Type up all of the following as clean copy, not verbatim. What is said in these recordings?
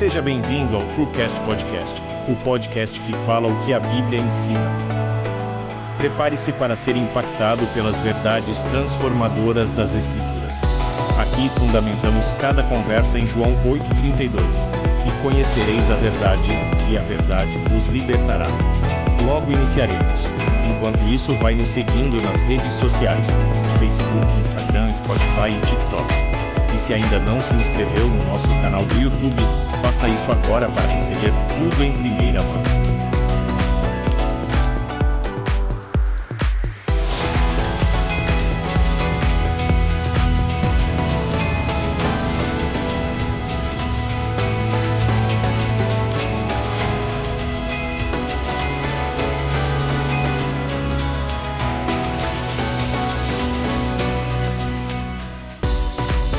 Seja bem-vindo ao TrueCast Podcast, o podcast que fala o que a Bíblia ensina. Prepare-se para ser impactado pelas verdades transformadoras das Escrituras. Aqui fundamentamos cada conversa em João 8,32. E conhecereis a verdade, e a verdade vos libertará. Logo iniciaremos. Enquanto isso, vai nos seguindo nas redes sociais: Facebook, Instagram, Spotify e TikTok. E se ainda não se inscreveu no nosso canal do YouTube, faça isso agora para receber tudo em primeira mão.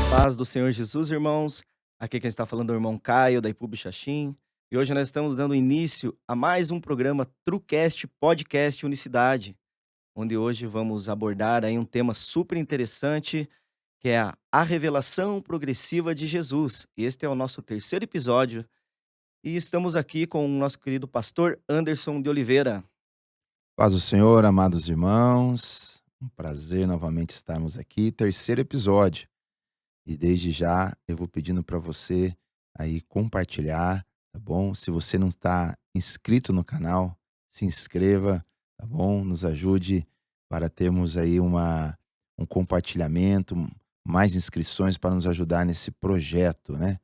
Paz do Senhor Jesus, irmãos. Aqui quem está falando é o irmão Caio, da IPUB Xaxim. E hoje nós estamos dando início a mais um programa TrueCast Podcast Unicidade, onde hoje vamos abordar aí um tema super interessante, que é a revelação progressiva de Jesus. Este é o nosso terceiro episódio e estamos aqui com o nosso querido pastor Anderson de Oliveira. Paz do Senhor, amados irmãos. Um prazer novamente estarmos aqui. Terceiro episódio. E desde já eu vou pedindo para você aí compartilhar, tá bom? Se você não está inscrito no canal, se inscreva, tá bom? Nos ajude para termos aí um compartilhamento, mais inscrições para nos ajudar nesse projeto, né?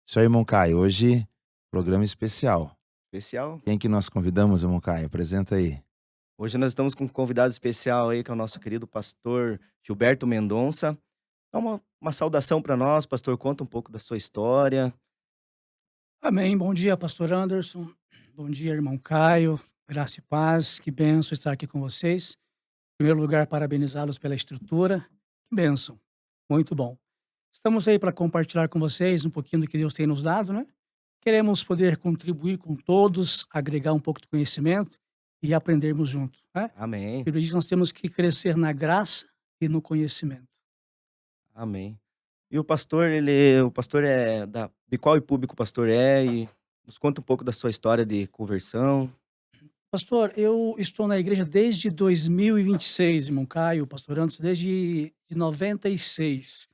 Isso aí, irmão Caio. Hoje, programa especial. Especial? Quem que nós convidamos, irmão Caio? Apresenta aí. Hoje nós estamos com um convidado especial aí, que é o nosso querido pastor Gilberto Mendonça. Dá uma saudação para nós, pastor. Conta um pouco da sua história. Amém. Bom dia, pastor Anderson. Bom dia, irmão Caio. Graça e paz. Que bênção estar aqui com vocês. Em primeiro lugar, parabenizá-los pela estrutura. Que bênção. Muito bom. Estamos aí para compartilhar com vocês um pouquinho do que Deus tem nos dado, né? Queremos poder contribuir com todos, agregar um pouco de conhecimento e aprendermos juntos, né? Amém. A Bíblia diz que nós temos que crescer na graça e no conhecimento. Amém. E o pastor é de qual IPUB que o pastor é? E nos conta um pouco da sua história de conversão. Pastor, eu estou na igreja desde 2026, irmão Caio, pastor Anderson, desde 96.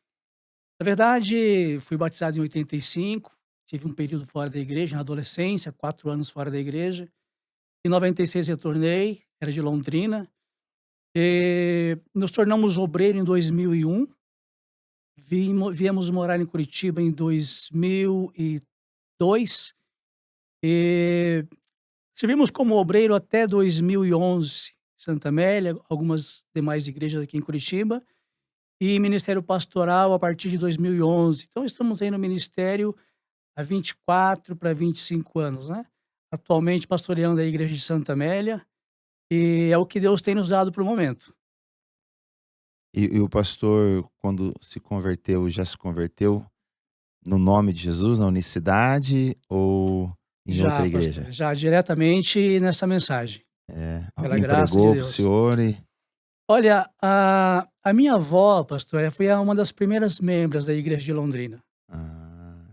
Na verdade, fui batizado em 85, tive um período fora da igreja, na adolescência, 4 anos fora da igreja. Em 96 retornei, era de Londrina. Nos tornamos obreiro em 2001. Viemos morar em Curitiba em 2002. E servimos como obreiro até 2011, Santa Amélia, algumas demais igrejas aqui em Curitiba, e ministério pastoral a partir de 2011. Então, estamos aí no ministério há 24 para 25 anos, né? Atualmente pastoreando a igreja de Santa Amélia, e é o que Deus tem nos dado para o momento. E o pastor, quando se converteu, já se converteu no nome de Jesus, na unicidade ou em outra igreja? Pastor, já diretamente nessa mensagem, pela Alguém graça de pregou para o Deus. senhor e... Olha, a minha avó, pastor, foi uma das primeiras membros da igreja de Londrina. o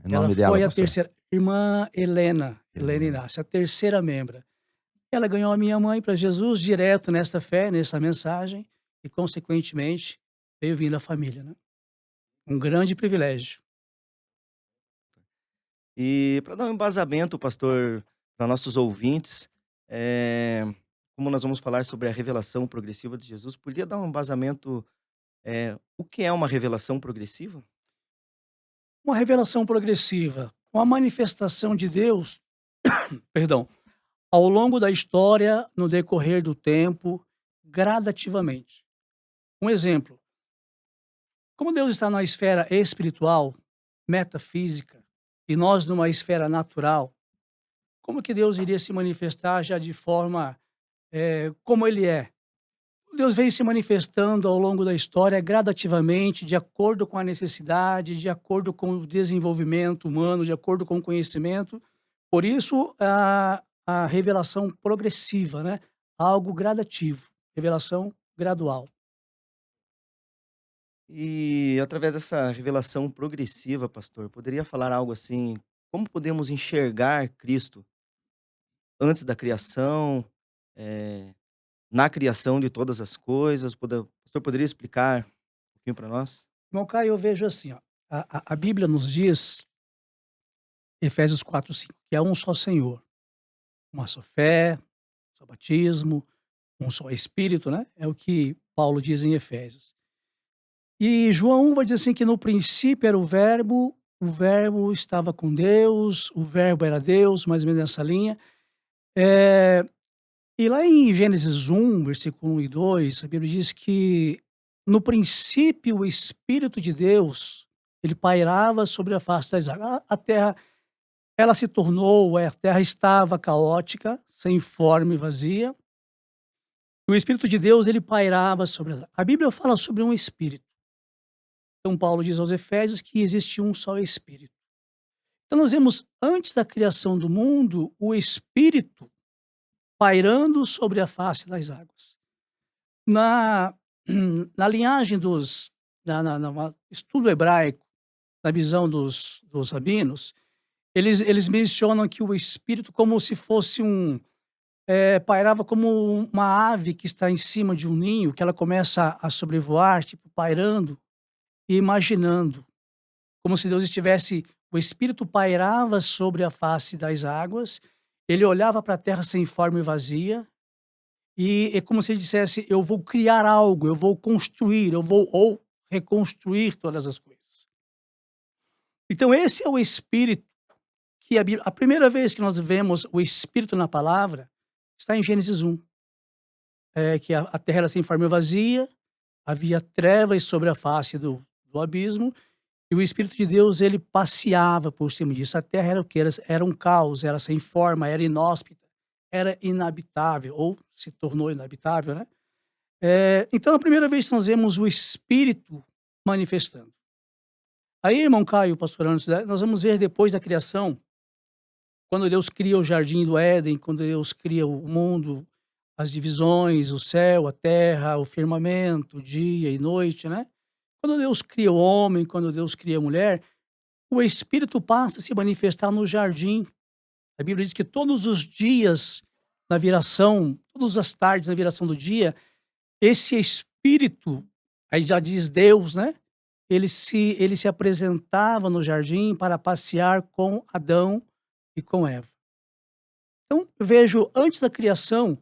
Ela nome dela, foi a pastor? terceira, irmã Helena Inácio, a terceira membra. Ela ganhou a minha mãe para Jesus direto nesta fé, nessa mensagem, e consequentemente veio vindo a família, né? Um grande privilégio. E para dar um embasamento, pastor, para nossos ouvintes, como nós vamos falar sobre a revelação progressiva de Jesus, poderia dar um embasamento, o que é uma revelação progressiva? Uma revelação progressiva, uma manifestação de Deus, perdão, ao longo da história, no decorrer do tempo, gradativamente. Um exemplo, como Deus está na esfera espiritual, metafísica, e nós numa esfera natural, como que Deus iria se manifestar já de forma como Ele é? Deus veio se manifestando ao longo da história gradativamente, de acordo com a necessidade, de acordo com o desenvolvimento humano, de acordo com o conhecimento. Por isso, a revelação progressiva, né? Algo gradativo, revelação gradual. E através dessa revelação progressiva, pastor, poderia falar algo assim, como podemos enxergar Cristo antes da criação, eh, na criação de todas as coisas? O senhor poderia explicar um pouquinho para nós? Irmão Caio, eu vejo assim, ó, a Bíblia nos diz, Efésios 4:5, que é um só Senhor, uma só fé, um só batismo, um só Espírito, né? É o que Paulo diz em Efésios. E João 1 vai dizer assim que no princípio era o verbo estava com Deus, o verbo era Deus, mais ou menos nessa linha. Eh, e lá em Gênesis 1, versículo 1 e 2, a Bíblia diz que no princípio o Espírito de Deus, ele pairava sobre a face das águas. A terra, ela se tornou, a terra estava caótica, sem forma e vazia. E o Espírito de Deus, ele pairava sobre as águas. A Bíblia fala sobre um Espírito. Então Paulo diz aos Efésios que existe um só Espírito. Então nós vemos, antes da criação do mundo, o Espírito pairando sobre a face das águas. Na na linhagem dos na estudo hebraico, na visão dos rabinos, eles mencionam que o Espírito como se fosse pairava como uma ave que está em cima de um ninho, que ela começa a sobrevoar, tipo, pairando e imaginando, como se Deus estivesse o Espírito pairava sobre a face das águas, ele olhava para a terra sem forma e vazia, e é como se ele dissesse: "Eu vou criar algo, eu vou construir, eu vou ou reconstruir todas as coisas". Então esse é o Espírito que a primeira vez que nós vemos o Espírito na palavra, está em Gênesis 1, que a terra era sem forma e vazia, havia trevas sobre a face do abismo, e o Espírito de Deus, ele passeava por cima disso. A terra era o quê? Era um caos, era sem forma, era inóspita, era inabitável, ou se tornou inabitável, né. Então a primeira vez que nós vemos o Espírito manifestando. Aí, irmão Caio, pastor Anderson, nós vamos ver depois da criação, quando Deus cria o jardim do Éden, quando Deus cria o mundo, as divisões, o céu, a terra, o firmamento, dia e noite, né. Quando Deus cria o homem, quando Deus cria a mulher, o Espírito passa a se manifestar no jardim. A Bíblia diz que todos os dias na viração, todas as tardes na viração do dia, esse Espírito, aí já diz Deus, né, ele se apresentava no jardim para passear com Adão e com Eva. Então, eu vejo antes da criação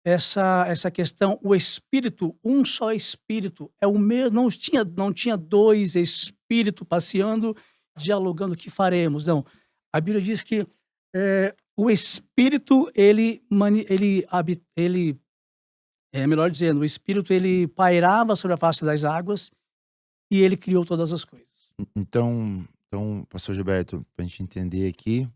essa questão, o Espírito, um só Espírito, é o mesmo, não tinha 2 Espíritos passeando, dialogando, o que faremos, não. A Bíblia diz que, o Espírito melhor dizendo, o Espírito ele pairava sobre a face das águas e ele criou todas as coisas. Então, pastor Gilberto, para a gente entender aqui,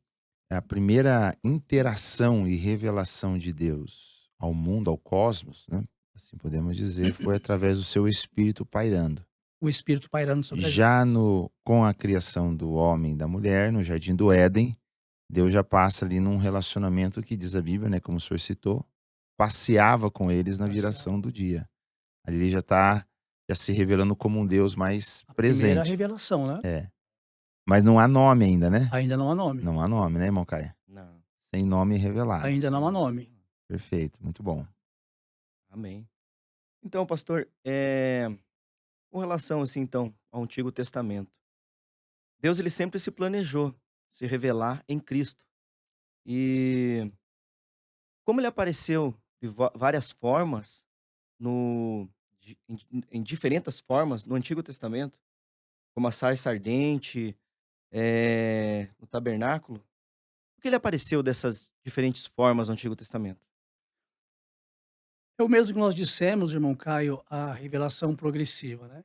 a primeira interação e revelação de Deus ao mundo, ao cosmos, né, assim podemos dizer, foi através do seu Espírito pairando. O Espírito pairando sobre as Já águas. com a criação do homem e da mulher, no jardim do Éden, Deus já passa ali num relacionamento que diz a Bíblia, né, como o senhor citou, passeava com eles na Passeava. viração do dia. Ali ele já se revelando como um Deus mais A primeira presente. revelação, né. É. Mas não há nome ainda, né? Ainda não há nome. Não há nome, né, irmão Caio? Não. Sem nome revelado. Ainda não há nome. Perfeito, muito bom. Amém. Então, pastor, com relação, assim, então, ao Antigo Testamento, Deus ele sempre se planejou se revelar em Cristo. E como ele apareceu de várias formas no em diferentes formas no Antigo Testamento, como a sarça ardente, no tabernáculo, por que ele apareceu dessas diferentes formas no Antigo Testamento? É o mesmo que nós dissemos, irmão Caio, a revelação progressiva, né.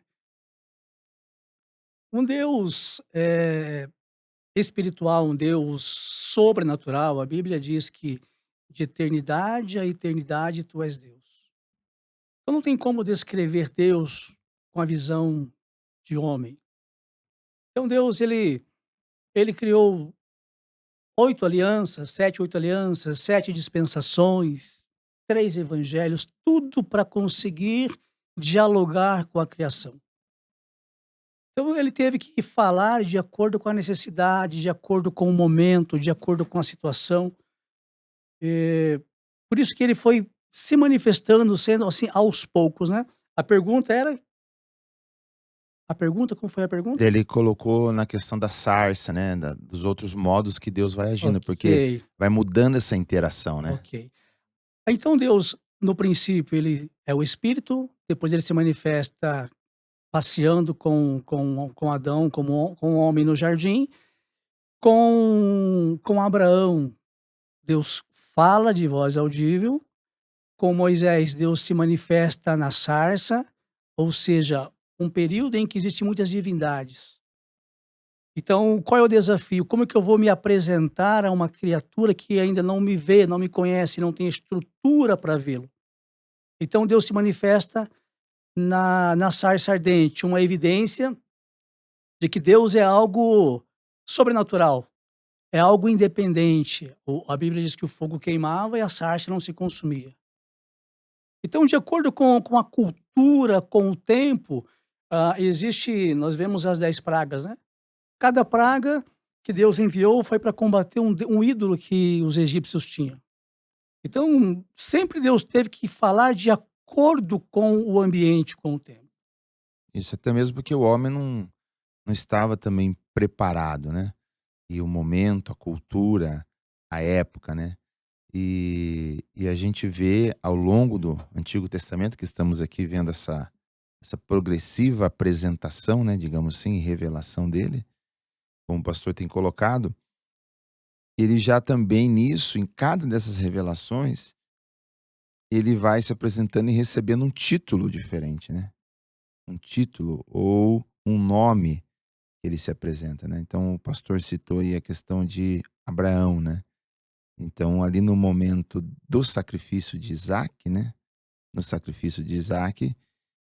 Um Deus, espiritual, um Deus sobrenatural, a Bíblia diz que de eternidade a eternidade tu és Deus. Então não tem como descrever Deus com a visão de homem. Então Deus ele criou 8 alianças, 7, 8 alianças, 7 dispensações, 3 evangelhos, tudo para conseguir dialogar com a criação. Então ele teve que falar de acordo com a necessidade, de acordo com o momento, de acordo com a situação. Eh, por isso que ele foi se manifestando, sendo assim, aos poucos, né. A pergunta era como foi a pergunta? Ele colocou na questão da sarça, né, dos outros modos que Deus vai agindo, Ok, porque vai mudando essa interação, né. ok. Então Deus, no princípio, ele é o espírito, depois ele se manifesta passeando com Adão, com o homem no jardim, com Abraão, Deus fala de voz audível, com Moisés, Deus se manifesta na sarça, ou seja, um período em que existem muitas divindades. Então, qual é o desafio? Como é que eu vou me apresentar a uma criatura que ainda não me vê, não me conhece, não tem estrutura para vê-lo? Então, Deus se manifesta na sarça ardente, uma evidência de que Deus é algo sobrenatural, é algo independente. A Bíblia diz que o fogo queimava e a sarça não se consumia. Então, de acordo com a cultura, com o tempo, nós vemos as 10 pragas, né? Cada praga que Deus enviou foi para combater um ídolo que os egípcios tinham. Então, sempre Deus teve que falar de acordo com o ambiente, com o tempo. Isso até mesmo porque o homem não estava também preparado, né. E o momento, a cultura, a época, né. E a gente vê ao longo do Antigo Testamento, que estamos aqui vendo essa progressiva apresentação, né, digamos assim, e revelação dele, como o pastor tem colocado, ele já também nisso, em cada dessas revelações, ele vai se apresentando e recebendo um título diferente, né. Um título ou um nome que ele se apresenta, né. Então o pastor citou aí a questão de Abraão, né. Então ali no momento do sacrifício de Isaac, né, no sacrifício de Isaac,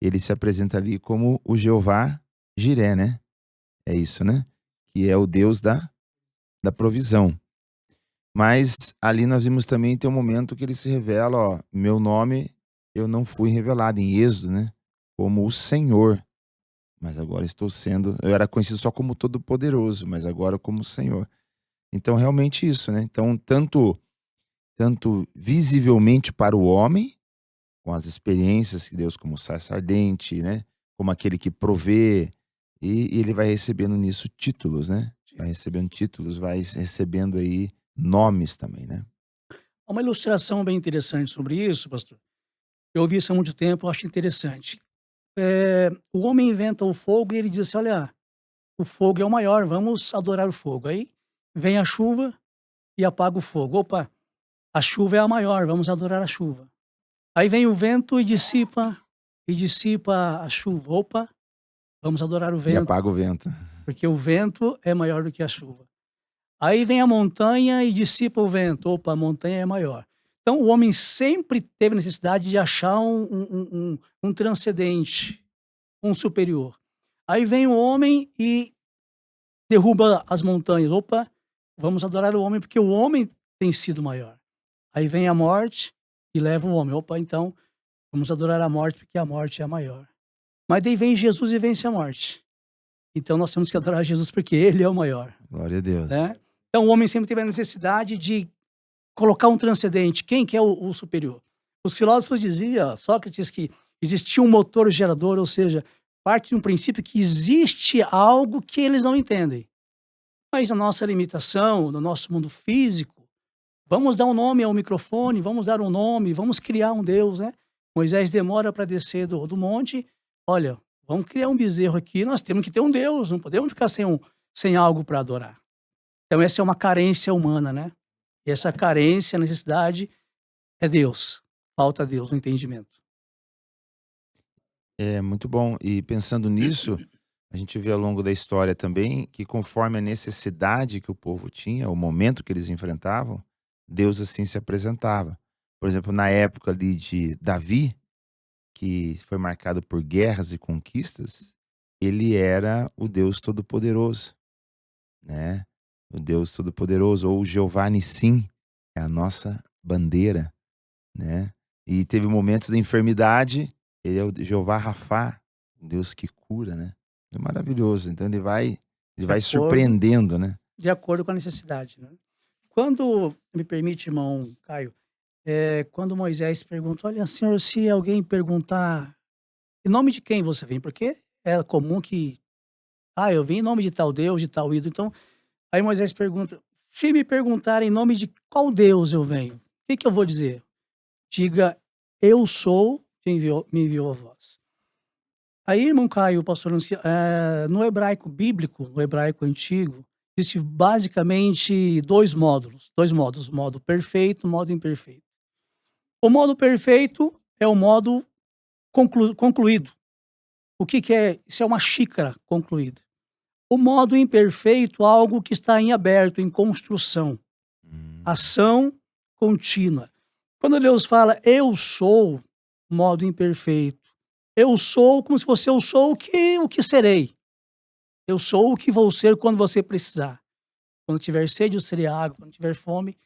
ele se apresenta ali como o Jeová Jiré, né. É isso, né. Que é o Deus da provisão. Mas ali nós vimos também tem um momento que ele se revela: "Ó, meu nome eu não fui revelado", em Êxodo, né, como o Senhor. Mas agora eu era conhecido só como Todo-Poderoso, mas agora como Senhor. Então realmente isso, né, então tanto visivelmente para o homem, com as experiências que Deus como sarça ardente, né, como aquele que provê, e ele vai recebendo nisso títulos, né, vai recebendo títulos, vai recebendo aí nomes também, né. Há uma ilustração bem interessante sobre isso, pastor. Eu ouvi isso há muito tempo, eu acho interessante. O homem inventa o fogo e ele diz assim: "Olha, o fogo é o maior, vamos adorar o fogo". Aí vem a chuva e apaga o fogo. "Opa, a chuva é a maior, vamos adorar a chuva". Aí vem o vento e dissipa a chuva. "Opa, vamos adorar o E vento, apaga o vento. porque o vento é maior do que a chuva". Aí vem a montanha e dissipa o vento. "Opa, a montanha é maior". Então o homem sempre teve necessidade de achar um transcendente, um superior. Aí vem o homem e derruba as montanhas. "Opa, vamos adorar o homem, porque o homem tem sido maior". Aí vem a morte e leva o homem. "Opa, então vamos adorar a morte, porque a morte é a maior". Mas daí vem Jesus e vence a morte. Então nós temos que adorar Jesus, porque ele é o maior, Glória a Deus. né. Então o homem sempre teve a necessidade de colocar um transcendente. Quem que é o superior? Os filósofos diziam, Sócrates, que existia um motor gerador, ou seja, parte de um princípio que existe algo que eles não entendem. Mas a nossa limitação, no nosso mundo físico, vamos dar um nome ao microfone, vamos dar um nome, vamos criar um Deus, né. Moisés demora para descer do monte. "Olha, vamos criar um bezerro aqui, nós temos que ter um Deus, não podemos ficar sem algo para adorar". Então essa é uma carência humana, né. E essa carência, necessidade é Deus. Falta Deus no entendimento. É muito bom. E pensando nisso, a gente vê ao longo da história também que conforme a necessidade que o povo tinha, o momento que eles enfrentavam, Deus assim se apresentava. Por exemplo, na época ali de Davi, que foi marcado por guerras e conquistas, ele era o Deus Todo-Poderoso, né? O Deus Todo-Poderoso, ou Jeová Nissim, é a nossa bandeira, né? E teve momentos da enfermidade, ele é o Jeová Rafá, o Deus que cura, né? É maravilhoso. Então ele vai De acordo surpreendendo, né? de acordo com a necessidade, né. Quando me permite, irmão Caio, quando Moisés pergunta: "Olha, senhor, se alguém perguntar, em nome de quem você vem?" Porque é comum que: "Ah, eu vim em nome de tal Deus, de tal ídolo", então aí Moisés pergunta: "Se me perguntarem em nome de qual Deus eu venho, o que que eu vou dizer?" Diga: "Eu sou quem me enviou a vós." Aí, irmão Caio, pastor Luciano, no hebraico bíblico, no hebraico antigo, existe basicamente 2 modos, modo perfeito, modo imperfeito. O modo perfeito é o modo concluído. O que que é? Isso é uma xícara concluída. O modo imperfeito, algo que está em aberto, em construção, Hum, ação contínua. Quando Deus fala: "Eu sou", modo imperfeito. Eu sou como se fosse: "Eu sou o que serei. Eu sou o que vou ser quando você precisar. Quando tiver sede, eu serei água, quando tiver fome."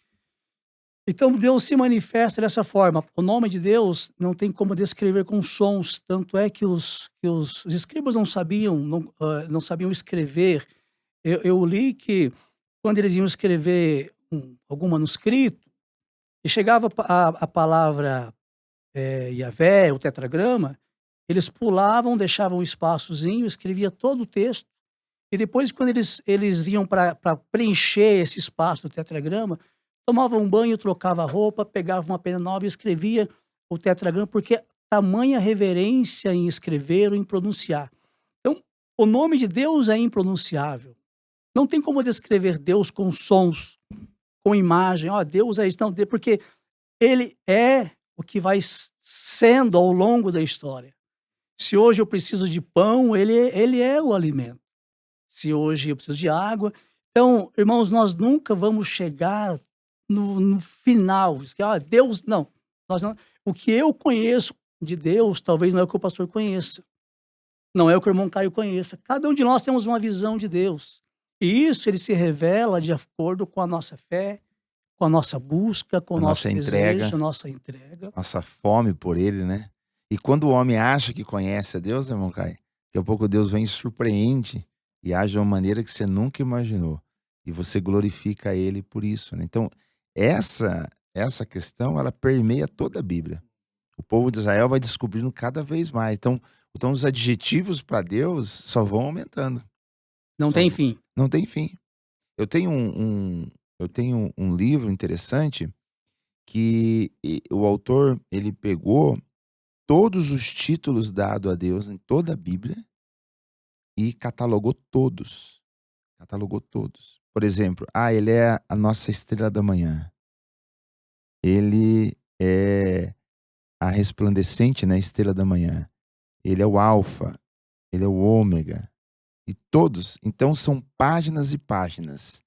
Então Deus se manifesta dessa forma. O nome de Deus não tem como descrever com sons, tanto é que os escribas não sabiam escrever. Eu li que quando eles iam escrever algum manuscrito, e chegava a palavra, Yahvé, o tetragrama, eles pulavam, deixavam um espaçozinho, escrevia todo o texto, e depois quando eles vinham para preencher esse espaço do tetragrama, tomavam um banho, trocava a roupa, pegava uma pena nova e escrevia o tetragrama, porque tamanha reverência em escrever ou em pronunciar. Então, o nome de Deus é impronunciável. Não tem como descrever Deus com sons, com imagem. "Ó, Deus é isso", não, porque ele é o que vai sendo ao longo da história. Se hoje eu preciso de pão, ele é o alimento. Se hoje eu preciso de água, então, irmãos, nós nunca vamos chegar no final, diz que: "Ah, Deus", não, nós não, o que eu conheço de Deus, talvez não é o que o pastor conheça, não é o que o irmão Caio conheça. Cada um de nós temos uma visão de Deus, e isso ele se revela de acordo com a nossa fé, com a nossa busca, com o a nosso nossa desejo, entrega, a nossa entrega. nossa fome por ele, né? E quando o homem acha que conhece a Deus, irmão Caio, daqui a pouco Deus vem e surpreende e age de uma maneira que você nunca imaginou. E você glorifica ele por isso, né? Então, essa questão, ela permeia toda a Bíblia. O povo de Israel vai descobrindo cada vez mais. Então os adjetivos para Deus só vão aumentando. Não Só tem v fim. Não tem fim. Eu tenho eu tenho um livro interessante que o autor, ele pegou todos os títulos dados a Deus em toda a Bíblia e catalogou todos. Catalogou todos. Por exemplo, ele é a nossa estrela da manhã. Ele é a resplandecente, né, estrela da manhã. Ele é o alfa, ele é o ômega. E todos, então são páginas e páginas,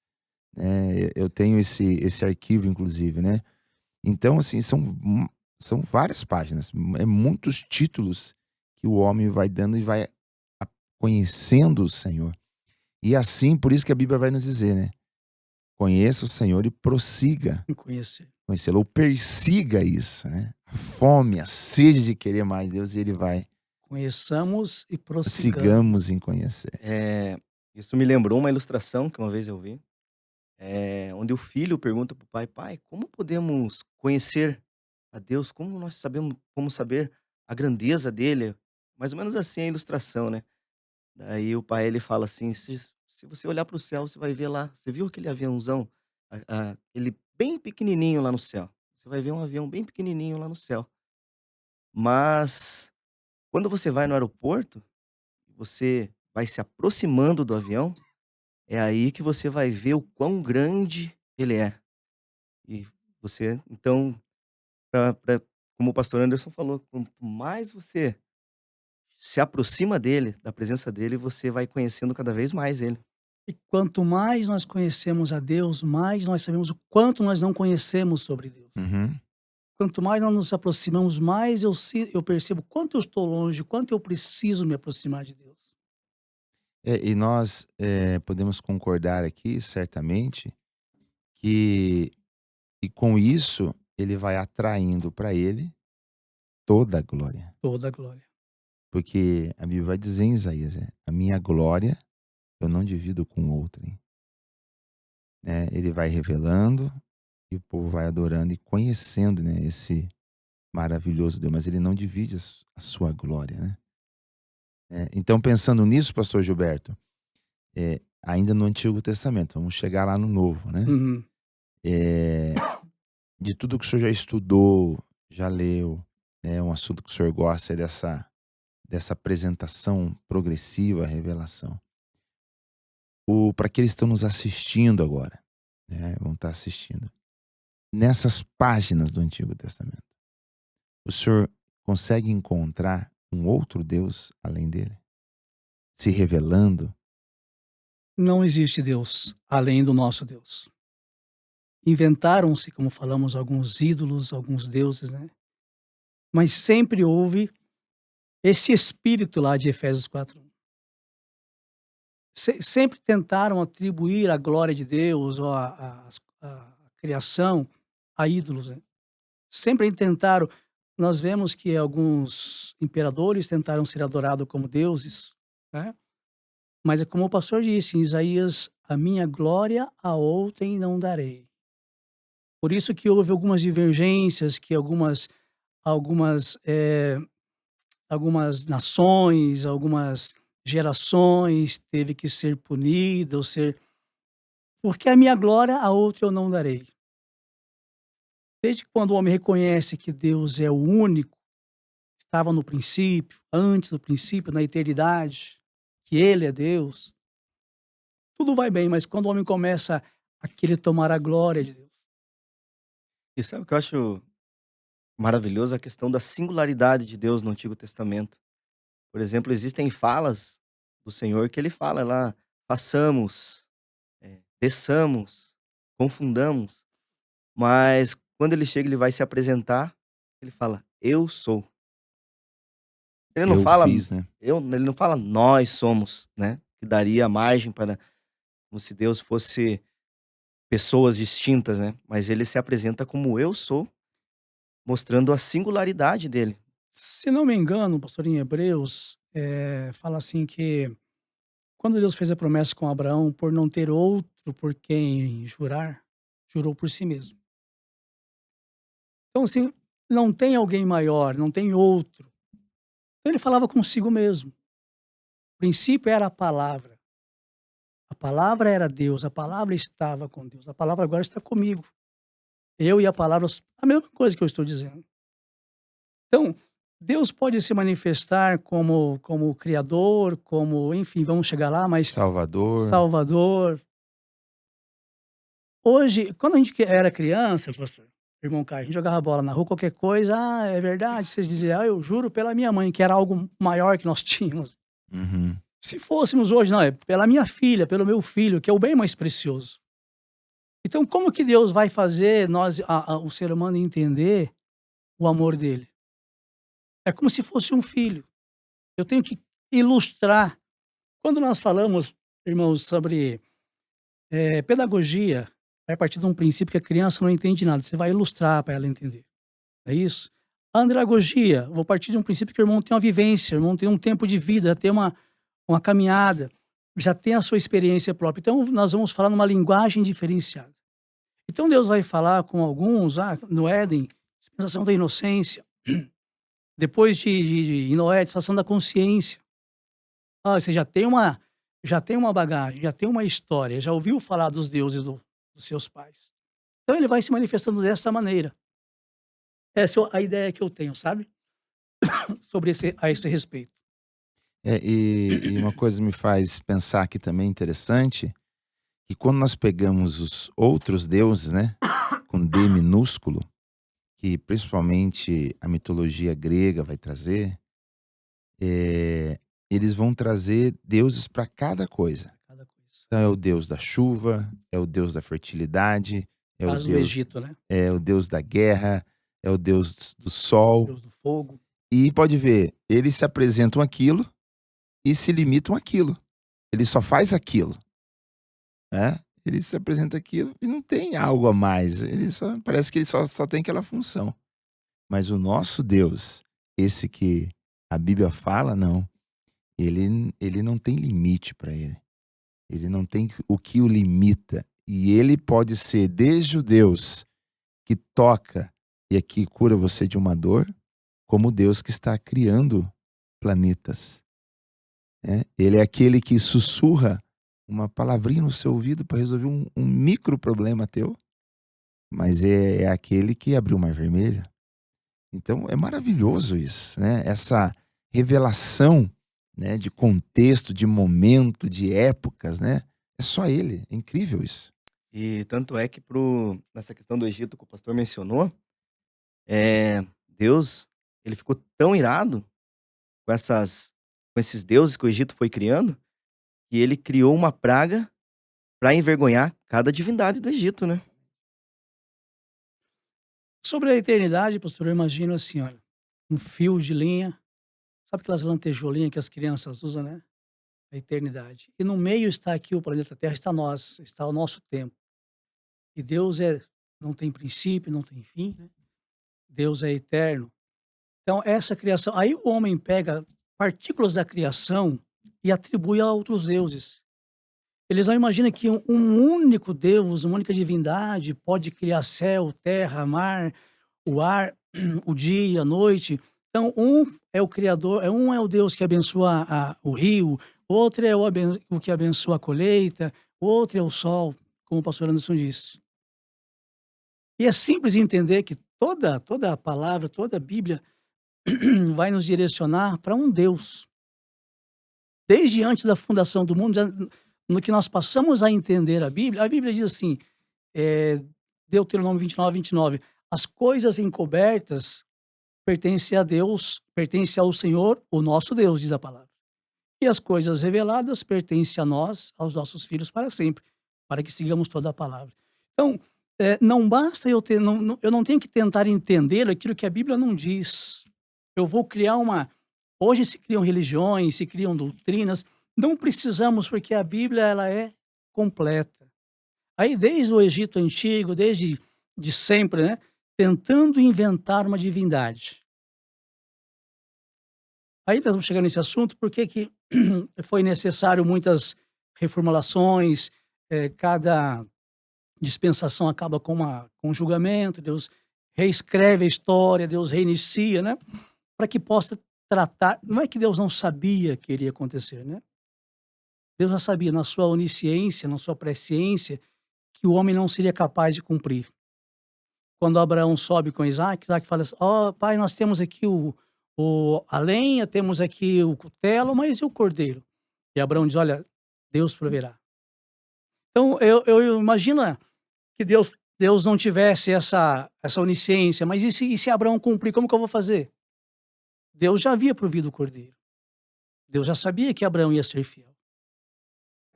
né? Eu tenho esse arquivo inclusive, né? Então assim, são várias páginas, é muitos títulos que o homem vai dando e vai a conhecendo o Senhor. E assim, por isso que a Bíblia vai nos dizer, né: "Conheça o Senhor e prossiga Em conhecer. conhecê-lo", ou persiga isso, né? A fome, a sede de querer mais Deus, e ele vai: Conheçamos e "Sigamos prossigamos. em conhecer". É, isso me lembrou uma ilustração que uma vez eu vi, onde o filho pergunta para o pai: "Pai, como podemos conhecer a Deus? Como nós sabemos como saber a grandeza dele?" Mais ou menos assim a ilustração, né. Daí o pai ele fala assim: Se você olhar para o céu, você vai ver lá, você viu aquele aviãozão, aquele bem pequenininho lá no céu? Você vai ver um avião bem pequenininho lá no céu. Mas quando você vai no aeroporto, você vai se aproximando do avião, é aí que você vai ver o quão grande ele é. E você então, pra como o pastor Anderson falou, quanto mais você se aproxima dele, da presença dele, você vai conhecendo cada vez mais ele. E quanto mais nós conhecemos a Deus, mais nós sabemos o quanto nós não conhecemos sobre Deus. Uhum. Quanto mais nós nos aproximamos, mais eu percebo quanto eu estou longe, quanto eu preciso me aproximar de Deus. E nós, podemos concordar aqui, certamente, que e com isso ele vai atraindo para ele toda a glória. Toda a glória. Porque a Bíblia vai dizer em Isaías, a minha glória eu não divido com outrem. Né? Ele vai revelando e o povo vai adorando e conhecendo, né, esse maravilhoso Deus, mas ele não divide a sua glória. Né? Então, pensando nisso, pastor Gilberto, ainda no Antigo Testamento, vamos chegar lá no Novo, né? Uhum. De tudo que o senhor já estudou, já leu, né, um assunto que o senhor gosta dessa apresentação progressiva, revelação. Para aqueles que estão nos assistindo agora, né, vão estar assistindo, nessas páginas do Antigo Testamento, o senhor consegue encontrar um outro Deus além dele? Se revelando? Não existe Deus além do nosso Deus. Inventaram-se, como falamos, alguns ídolos, alguns deuses, né? Mas sempre houve esse espírito lá de Efésios 4:1. Sempre tentaram atribuir a glória de Deus ou a criação a ídolos, né? Sempre tentaram. Nós vemos que alguns imperadores tentaram ser adorados como deuses, né? Mas é como o pastor disse em Isaías: "A minha glória a outrem não darei". Por isso que houve algumas divergências, que algumas, algumas nações, algumas gerações teve que ser punida ou ser porque a minha glória a outro eu não darei. Desde quando o homem reconhece que Deus é o único, estava no princípio, antes do princípio, na eternidade, que ele é Deus, tudo vai bem, mas quando o homem começa a querer tomar a glória de Deus. E sabe o que eu acho maravilhoso? A questão da singularidade de Deus no Antigo Testamento. Por exemplo, existem falas do Senhor que ele fala lá: façamos, desçamos, confundamos. Mas quando ele chega, ele vai se apresentar, ele fala: eu sou. Ele não Eu fala fiz, né? ele não fala nós somos, né, que daria margem para como se Deus fosse pessoas distintas, né, mas ele se apresenta como eu sou, mostrando a singularidade dele. Se não me engano, pastor, em Hebreus, fala assim que quando Deus fez a promessa com Abraão, por não ter outro por quem jurar, jurou por si mesmo. Então, assim, não tem alguém maior, não tem outro. Então ele falava consigo mesmo. O princípio era a palavra era Deus, a palavra estava com Deus, a palavra agora está comigo. Eu e a palavra, a mesma coisa que eu estou dizendo. Então, Deus pode se manifestar como criador, como, enfim, vamos chegar lá, mas Salvador. Salvador. Hoje, quando a gente era criança, pastor, irmão Caio, a gente jogava bola na rua, qualquer coisa, é verdade, vocês diziam: eu juro pela minha mãe, que era algo maior que nós tínhamos. Uhum. Se fôssemos hoje, não, é pela minha filha, pelo meu filho, que é o bem mais precioso. Então, como que Deus vai fazer o ser humano entender o amor dele? É como se fosse um filho. Eu tenho que ilustrar. Quando nós falamos, irmãos, sobre pedagogia, vai partir de um princípio que a criança não entende nada. Você vai ilustrar para ela entender. É isso? Andragogia, vou partir de um princípio que o irmão tem uma vivência, o irmão tem um tempo de vida, tem uma caminhada, já tem a sua experiência própria. Então, nós vamos falar numa linguagem diferenciada. Então, Deus vai falar com alguns, no Éden, dispensação da inocência. Depois de Noé, dispensação da consciência. Você já tem uma bagagem, já tem uma história, já ouviu falar dos deuses dos seus pais. Então, ele vai se manifestando desta maneira. Essa é a ideia que eu tenho, sabe? Sobre a esse respeito. E uma coisa me faz pensar aqui também interessante, que quando nós pegamos os outros deuses, né, com D minúsculo, que principalmente a mitologia grega vai trazer, eles vão trazer deuses para cada coisa. Cada coisa. Então é o deus da chuva, é o deus da fertilidade, é o Caso do deus, Egito, né? é o deus da guerra, é o deus do sol. Deus do fogo. E pode ver, eles se apresentam aquilo e se limitam àquilo. Ele só faz aquilo, né? Ele se apresenta aquilo e não tem algo a mais. Parece que ele só tem aquela função. Mas o nosso Deus, esse que a Bíblia fala, não. Ele não tem limite para ele. Ele não tem o que o limita. E ele pode ser desde o Deus que toca e aqui cura você de uma dor, como o Deus que está criando planetas. Ele é aquele que sussurra uma palavrinha no seu ouvido para resolver um micro problema teu, mas é aquele que abriu o Mar Vermelho. Então é maravilhoso isso, né? Essa revelação, né, de contexto, de momento, de épocas, né? É só ele, é incrível isso. E tanto é que nessa questão do Egito que o pastor mencionou, Deus, ele ficou tão irado com esses deuses que o Egito foi criando, que ele criou uma praga para envergonhar cada divindade do Egito, né? Sobre a eternidade, pastor, eu imagino assim, olha, um fio de linha, sabe aquelas lantejoulinhas que as crianças usam, né? A eternidade. E no meio está aqui o planeta Terra, está nós, está o nosso tempo. E Deus não tem princípio, não tem fim, né? Deus é eterno. Então, essa criação, aí o homem pega partículas da criação e atribui a outros deuses. Eles não imaginam que um único Deus, uma única divindade pode criar céu, terra, mar, o ar, o dia, a noite. Então, um é o Criador, um é o Deus que abençoa o rio, outro é o que abençoa a colheita, outro é o sol, como o pastor Anderson disse. E é simples entender que toda a palavra, toda a Bíblia vai nos direcionar para um Deus. Desde antes da fundação do mundo, no que nós passamos a entender a Bíblia diz assim, Deuteronômio 29, as coisas encobertas pertencem a Deus, pertencem ao Senhor, o nosso Deus, diz a palavra. E as coisas reveladas pertencem a nós, aos nossos filhos para sempre, para que sigamos toda a palavra. Então, não basta eu não tenho que tentar entender aquilo que a Bíblia não diz. Eu vou criar hoje se criam religiões, se criam doutrinas, não precisamos, porque a Bíblia ela é completa. Aí desde o Egito Antigo, desde de sempre, né, tentando inventar uma divindade. Aí nós vamos chegar nesse assunto, porque que foi necessário muitas reformulações, cada dispensação acaba com um julgamento, Deus reescreve a história, Deus reinicia, né, para que possa tratar. Não é que Deus não sabia que iria acontecer, né? Deus já sabia, na sua onisciência, na sua presciência, que o homem não seria capaz de cumprir. Quando Abraão sobe com Isaac fala assim, pai, nós temos aqui a lenha, temos aqui o cutelo, mas e o cordeiro? E Abraão diz, olha, Deus proverá. Então, eu imagino que Deus não tivesse essa onisciência, mas e se Abraão cumprir, como que eu vou fazer? Deus já havia provido o cordeiro. Deus já sabia que Abraão ia ser fiel.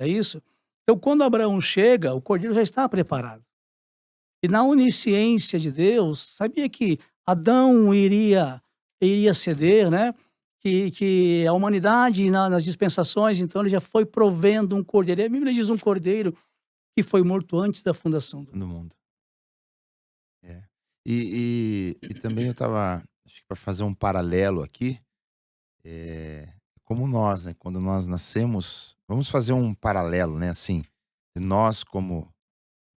É isso? Então, quando Abraão chega, o cordeiro já está preparado. E na onisciência de Deus, sabia que Adão iria ceder, né? Que a humanidade, nas dispensações, então ele já foi provendo um cordeiro. E a Bíblia diz um cordeiro que foi morto antes da fundação do No mundo. E também eu estava, acho que para fazer um paralelo aqui, como nós, né? Quando nós nascemos, vamos fazer um paralelo, né? Assim, nós como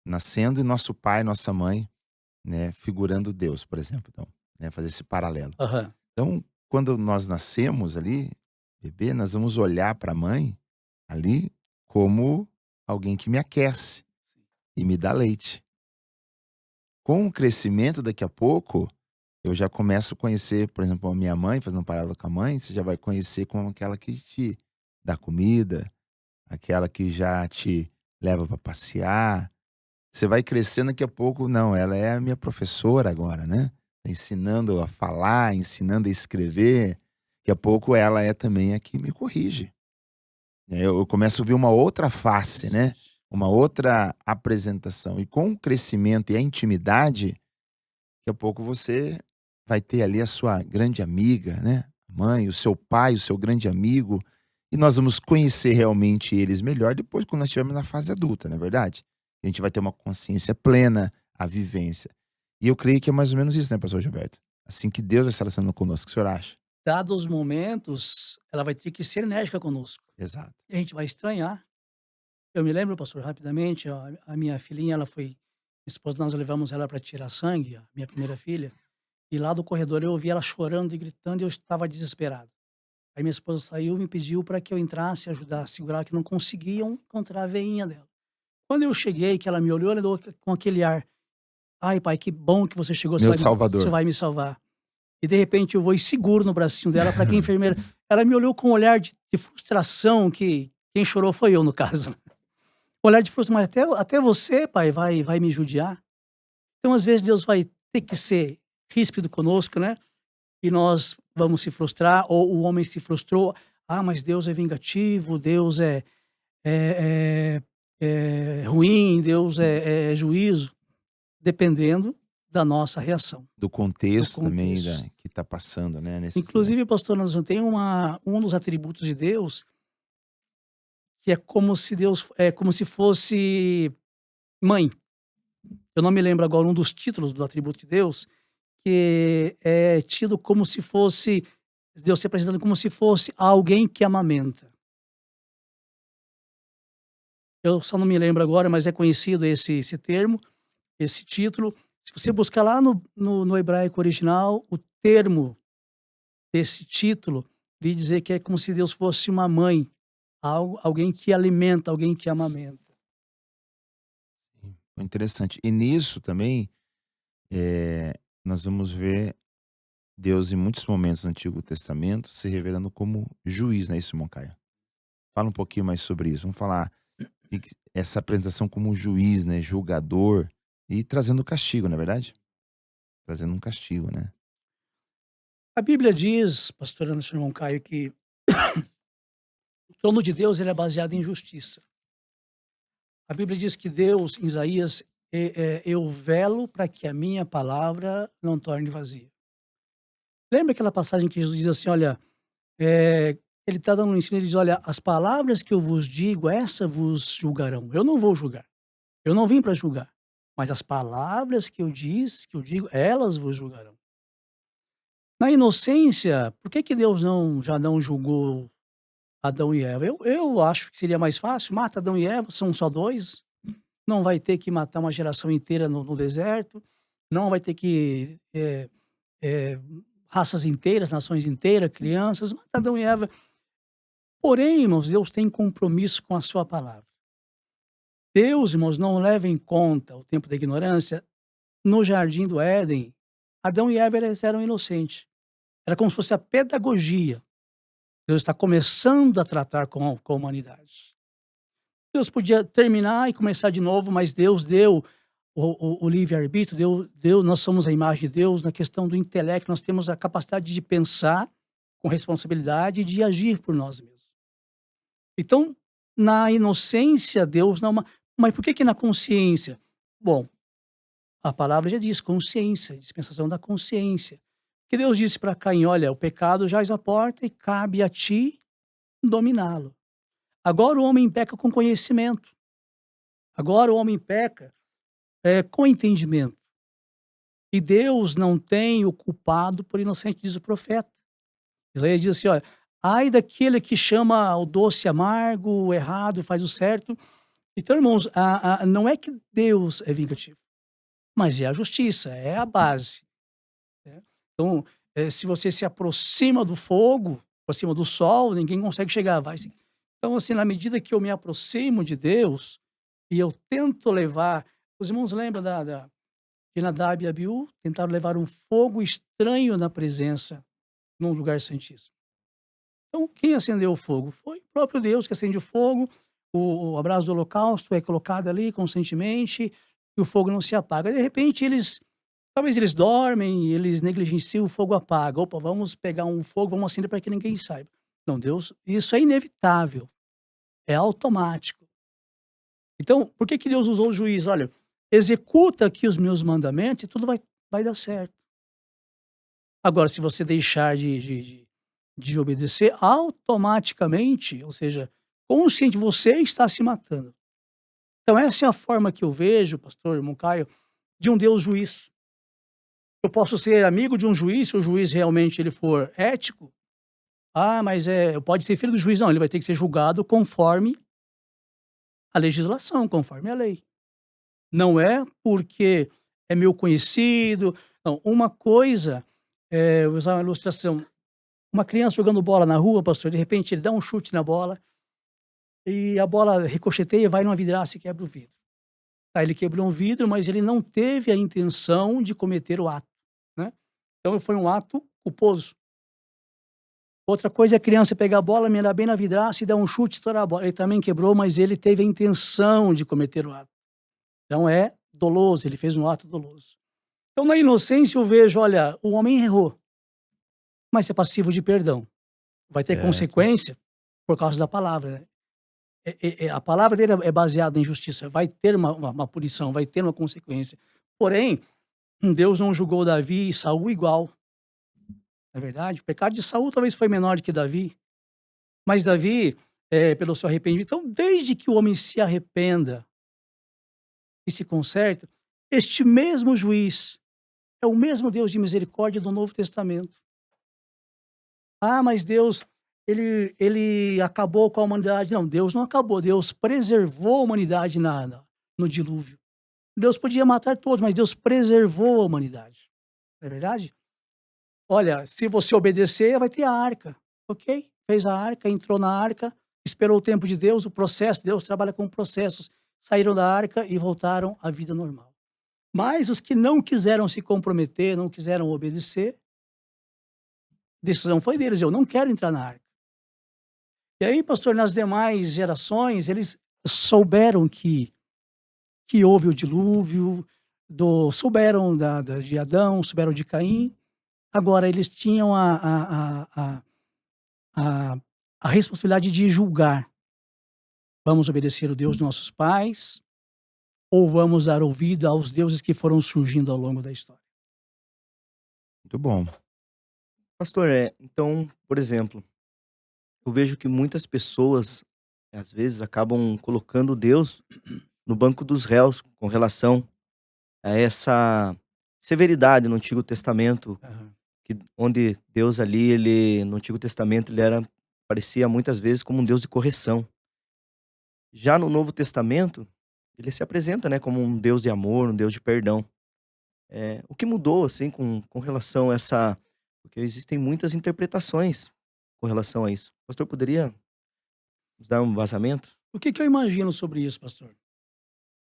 nascendo e nosso pai, nossa mãe, né? Figurando Deus, por exemplo. Então, né? Fazer esse paralelo. Aham. Então, quando nós nascemos ali, bebê, nós vamos olhar para a mãe ali como alguém que me aquece e me dá leite. Com o crescimento, daqui a pouco, eu já começo a conhecer, por exemplo, a minha mãe, fazendo um paralelo com a mãe, você já vai conhecer como aquela que te dá comida, aquela que já te leva para passear. Você vai crescendo, daqui a pouco, não, ela é a minha professora agora, né? Ensinando a falar, ensinando a escrever. Daqui a pouco ela é também a que me corrige. Eu começo a ver uma outra face, né? Uma outra apresentação. E com o crescimento e a intimidade, daqui a pouco você vai ter ali a sua grande amiga, né? Mãe, o seu pai, o seu grande amigo. E nós vamos conhecer realmente eles melhor depois, quando nós estivermos na fase adulta, não é verdade? A gente vai ter uma consciência plena, a vivência. E eu creio que é mais ou menos isso, né, pastor Gilberto? Assim que Deus vai se relacionando conosco, o que o senhor acha? dados os momentos, ela vai ter que ser enérgica conosco. Exato. E a gente vai estranhar. Eu me lembro, pastor, rapidamente, a minha filhinha, ela foi minha esposa, nós levamos ela para tirar sangue, a minha primeira filha, e lá do corredor eu ouvi ela chorando e gritando e eu estava desesperado. Aí minha esposa saiu e me pediu para que eu entrasse e ajudar a segurar, que não conseguiam encontrar a veinha dela. Quando eu cheguei, que ela me olhou com aquele ar: "Ai, pai, que bom que você chegou, Meu você Salvador. vai me salvar". E de repente eu vou e seguro no bracinho dela para que a enfermeira ela me olhou com um olhar de frustração, que quem chorou foi eu, no caso. Olhar de frustração: "Mas até você, pai, vai me judiar?". Então, às vezes, Deus vai ter que ser ríspido conosco, né, e nós vamos se frustrar, ou o homem se frustrou: "Ah, mas Deus é vingativo, Deus é ruim, Deus é juízo", dependendo da nossa reação, Do do contexto também contexto. que está passando, né? Inclusive, pastor Anderson, tem um dos atributos de Deus que é como se Deus é como se fosse mãe. Eu não me lembro agora um dos títulos do atributo de Deus, que é tido como se fosse Deus se apresentando como se fosse alguém que amamenta. Eu só não me lembro agora, mas é conhecido esse termo, esse título. Se você buscar lá no hebraico original, o termo desse título lhe dizer que é como se Deus fosse uma mãe, alguém que alimenta, alguém que amamenta. Interessante. E nisso também, nós vamos ver Deus em muitos momentos no Antigo Testamento se revelando como juiz, não é isso, irmão Caio? Fala um pouquinho mais sobre isso. Vamos falar essa apresentação como juiz, né, julgador e trazendo castigo, não é verdade? Trazendo um castigo, né? A Bíblia diz, pastor Anderson, irmão Caio, que o trono de Deus ele é baseado em justiça. A Bíblia diz que Deus, em Isaías, eu velo para que a minha palavra não torne vazia. Lembra aquela passagem que Jesus diz assim, olha, ele está dando um ensino, ele diz, olha, as palavras que eu vos digo, essa vos julgarão. Eu não vou julgar. Eu não vim para julgar. Mas as palavras que eu digo, elas vos julgarão. Na inocência, por que Deus já não julgou Adão e Eva? Eu acho que seria mais fácil, mata Adão e Eva, são só dois, não vai ter que matar uma geração inteira no deserto, não vai ter que raças inteiras, nações inteiras, crianças, mata Adão e Eva. Porém, irmãos, Deus tem compromisso com a sua palavra. Deus, irmãos, não leva em conta o tempo da ignorância. No jardim do Éden, Adão e Eva eram inocentes. Era como se fosse a pedagogia. Deus está começando a tratar com a humanidade. Deus podia terminar e começar de novo, mas Deus deu o livre-arbítrio, nós somos a imagem de Deus na questão do intelecto, nós temos a capacidade de pensar com responsabilidade e de agir por nós mesmos. Então, na inocência, Deus não... Mas por que na consciência? Bom, a palavra já diz consciência, dispensação da consciência. Que Deus disse para Caim, olha, o pecado jaz à porta e cabe a ti dominá-lo. Agora o homem peca com conhecimento. Agora o homem peca com entendimento. E Deus não tem o culpado por inocente, diz o profeta. Isaías diz assim, olha, ai daquele que chama o doce amargo, o errado faz o certo. Então, irmãos, não é que Deus é vingativo, mas é a justiça, é a base. Né? Então, se você se aproxima do fogo, aproxima do sol, ninguém consegue chegar. Então, assim, na medida que eu me aproximo de Deus e eu tento levar... Os irmãos lembram de Nadab e Abiú? Tentaram levar um fogo estranho na presença, num lugar santíssimo. Então, quem acendeu o fogo? Foi o próprio Deus que acende o fogo. O brasa do holocausto é colocado ali constantemente e o fogo não se apaga. De repente, talvez eles dormem, eles negligenciam, o fogo apaga. Opa, vamos pegar um fogo, vamos acender para que ninguém saiba. Não, Deus, isso é inevitável. É automático. Então, por que Deus usou o juiz? Olha, executa aqui os meus mandamentos e tudo vai dar certo. Agora, se você deixar de obedecer, automaticamente, ou seja, consciente, você está se matando. Então, essa é a forma que eu vejo, pastor, irmão Caio, de um Deus juiz. Eu posso ser amigo de um juiz, se o juiz realmente ele for ético, Ah, mas pode ser filho do juiz. Não, ele vai ter que ser julgado conforme a legislação, conforme a lei. Não é porque é meu conhecido. Não, uma coisa, vou usar uma ilustração. Uma criança jogando bola na rua, pastor, de repente ele dá um chute na bola e a bola ricocheteia, vai numa vidraça e quebra o vidro. Tá, ele quebrou um vidro, mas ele não teve a intenção de cometer o ato, né. Então foi um ato culposo. Outra coisa é a criança pegar a bola, mirar bem na vidraça e dar um chute, estourar a bola. Ele também quebrou, mas ele teve a intenção de cometer o ato. Então é doloso, ele fez um ato doloso. Então na inocência eu vejo, olha, o homem errou, mas é passivo de perdão. Vai ter Certo. consequência por causa da palavra, né. A palavra dele é baseada em justiça, vai ter uma punição, vai ter uma consequência. Porém, Deus não julgou Davi e Saul igual, não é verdade? O pecado de Saul talvez foi menor do que Davi, mas Davi, pelo seu arrependimento, então desde que o homem se arrependa e se conserta, este mesmo juiz é o mesmo Deus de misericórdia do Novo Testamento. Ah, mas Deus, ele acabou com a humanidade. Não, Deus não acabou, Deus preservou a humanidade no dilúvio. Deus podia matar todos, mas Deus preservou a humanidade. Não é verdade? Olha, se você obedecer, vai ter a arca. Ok? Fez a arca, entrou na arca, esperou o tempo de Deus, o processo, Deus trabalha com processos. Saíram da arca e voltaram à vida normal. Mas os que não quiseram se comprometer, não quiseram obedecer, a decisão foi deles, eu não quero entrar na arca. E aí, pastor, nas demais gerações, eles souberam que houve o dilúvio, souberam de Adão, souberam de Caim. Agora, eles tinham a, a responsabilidade de julgar. Vamos obedecer o Deus de nossos pais ou vamos dar ouvido aos deuses que foram surgindo ao longo da história? Muito bom. Pastor, então, por exemplo, eu vejo que muitas pessoas, às vezes, acabam colocando Deus no banco dos réus com relação a essa severidade no Antigo Testamento, Aham. onde Deus ali, no Antigo Testamento, parecia muitas vezes como um Deus de correção. Já no Novo Testamento, ele se apresenta, né, como um Deus de amor, um Deus de perdão. O que mudou, assim, com relação a essa, porque existem muitas interpretações com relação a isso. O pastor poderia nos dar um vazamento? O que que eu imagino sobre isso, pastor?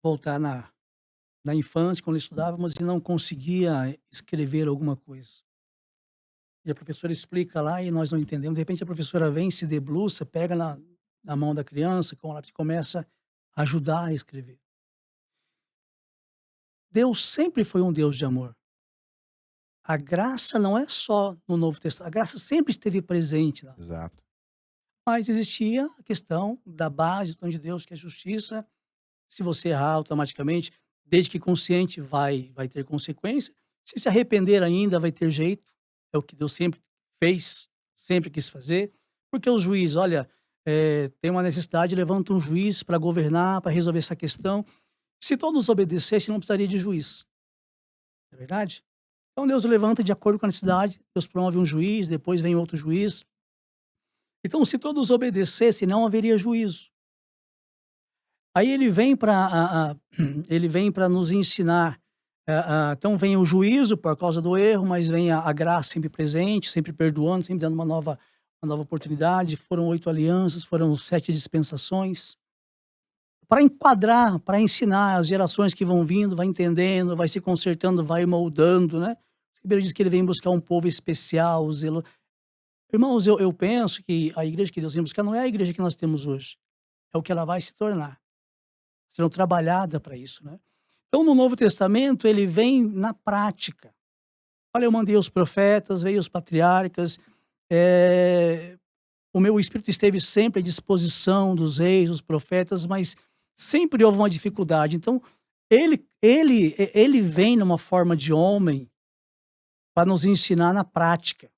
Voltar na infância, quando estudávamos e não conseguia escrever alguma coisa. E a professora explica lá e nós não entendemos. De repente a professora vem, se debruça, pega na mão da criança com lápis e começa a ajudar a escrever. Deus sempre foi um Deus de amor. A graça não é só no Novo Testamento, a graça sempre esteve presente lá. Exato. Mas existia a questão da base do plano de Deus, que é a justiça. Se você errar automaticamente, desde que consciente, vai ter consequência. Se arrepender ainda, vai ter jeito. É o que Deus sempre fez, sempre quis fazer. Porque o juiz, olha, tem uma necessidade, levanta um juiz para governar, para resolver essa questão. Se todos obedecessem, não precisaria de juiz. Não é verdade? Então Deus levanta de acordo com a necessidade, Deus promove um juiz, depois vem outro juiz. Então, se todos obedecessem, não haveria juízo. Aí ele vem para ele vem para nos ensinar. Então vem o juízo por causa do erro, mas vem a graça sempre presente, sempre perdoando, sempre dando uma nova oportunidade. Foram 8 alianças, foram 7 dispensações. Para enquadrar, para ensinar as gerações que vão vindo, vai entendendo, vai se consertando, vai moldando, né. A Bíblia diz que ele vem buscar um povo especial, irmãos, eu penso que a igreja que Deus vem buscar não é a igreja que nós temos hoje, é o que ela vai se tornar, sendo trabalhada para isso, né. Então no Novo Testamento ele vem na prática. Olha, eu mandei os profetas, veio os patriarcas, o meu espírito esteve sempre à disposição dos reis, dos profetas, mas sempre houve uma dificuldade. Então ele vem numa forma de homem para nos ensinar na prática.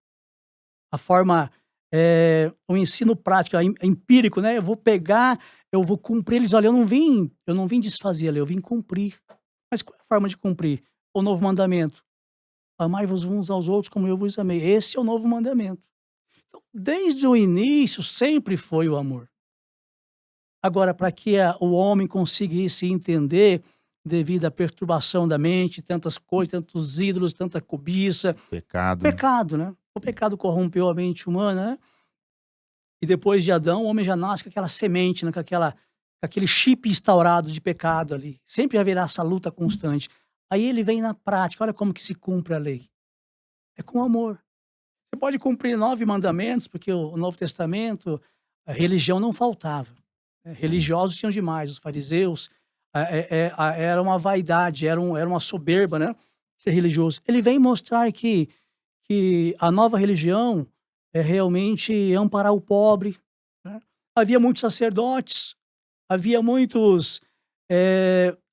A forma, o ensino prático, empírico, né, eu vou pegar, eu vou cumprir eles. Olha, eu não vim desfazer a lei, eu vim cumprir. Mas qual é a forma de cumprir? O novo mandamento: amai-vos uns aos outros como eu vos amei. Esse é o novo mandamento. Então, desde o início, sempre foi o amor. Agora, para que o homem conseguisse entender, devido à perturbação da mente, tantas coisas, tantos ídolos, tanta cobiça, Pecado. pecado, né? O pecado corrompeu a mente humana, né? E depois de Adão, o homem já nasce com aquela semente, né? Com aquele chip instaurado de pecado ali. Sempre haverá essa luta constante. Aí ele vem na prática, olha como que se cumpre a lei. É com amor. Você pode cumprir 9 mandamentos, porque o Novo Testamento, a religião não faltava. Religiosos tinham demais, os fariseus, era uma vaidade, era uma soberba, né, ser religioso. Ele vem mostrar que a nova religião é realmente amparar o pobre, né. Havia muitos sacerdotes, havia muitos,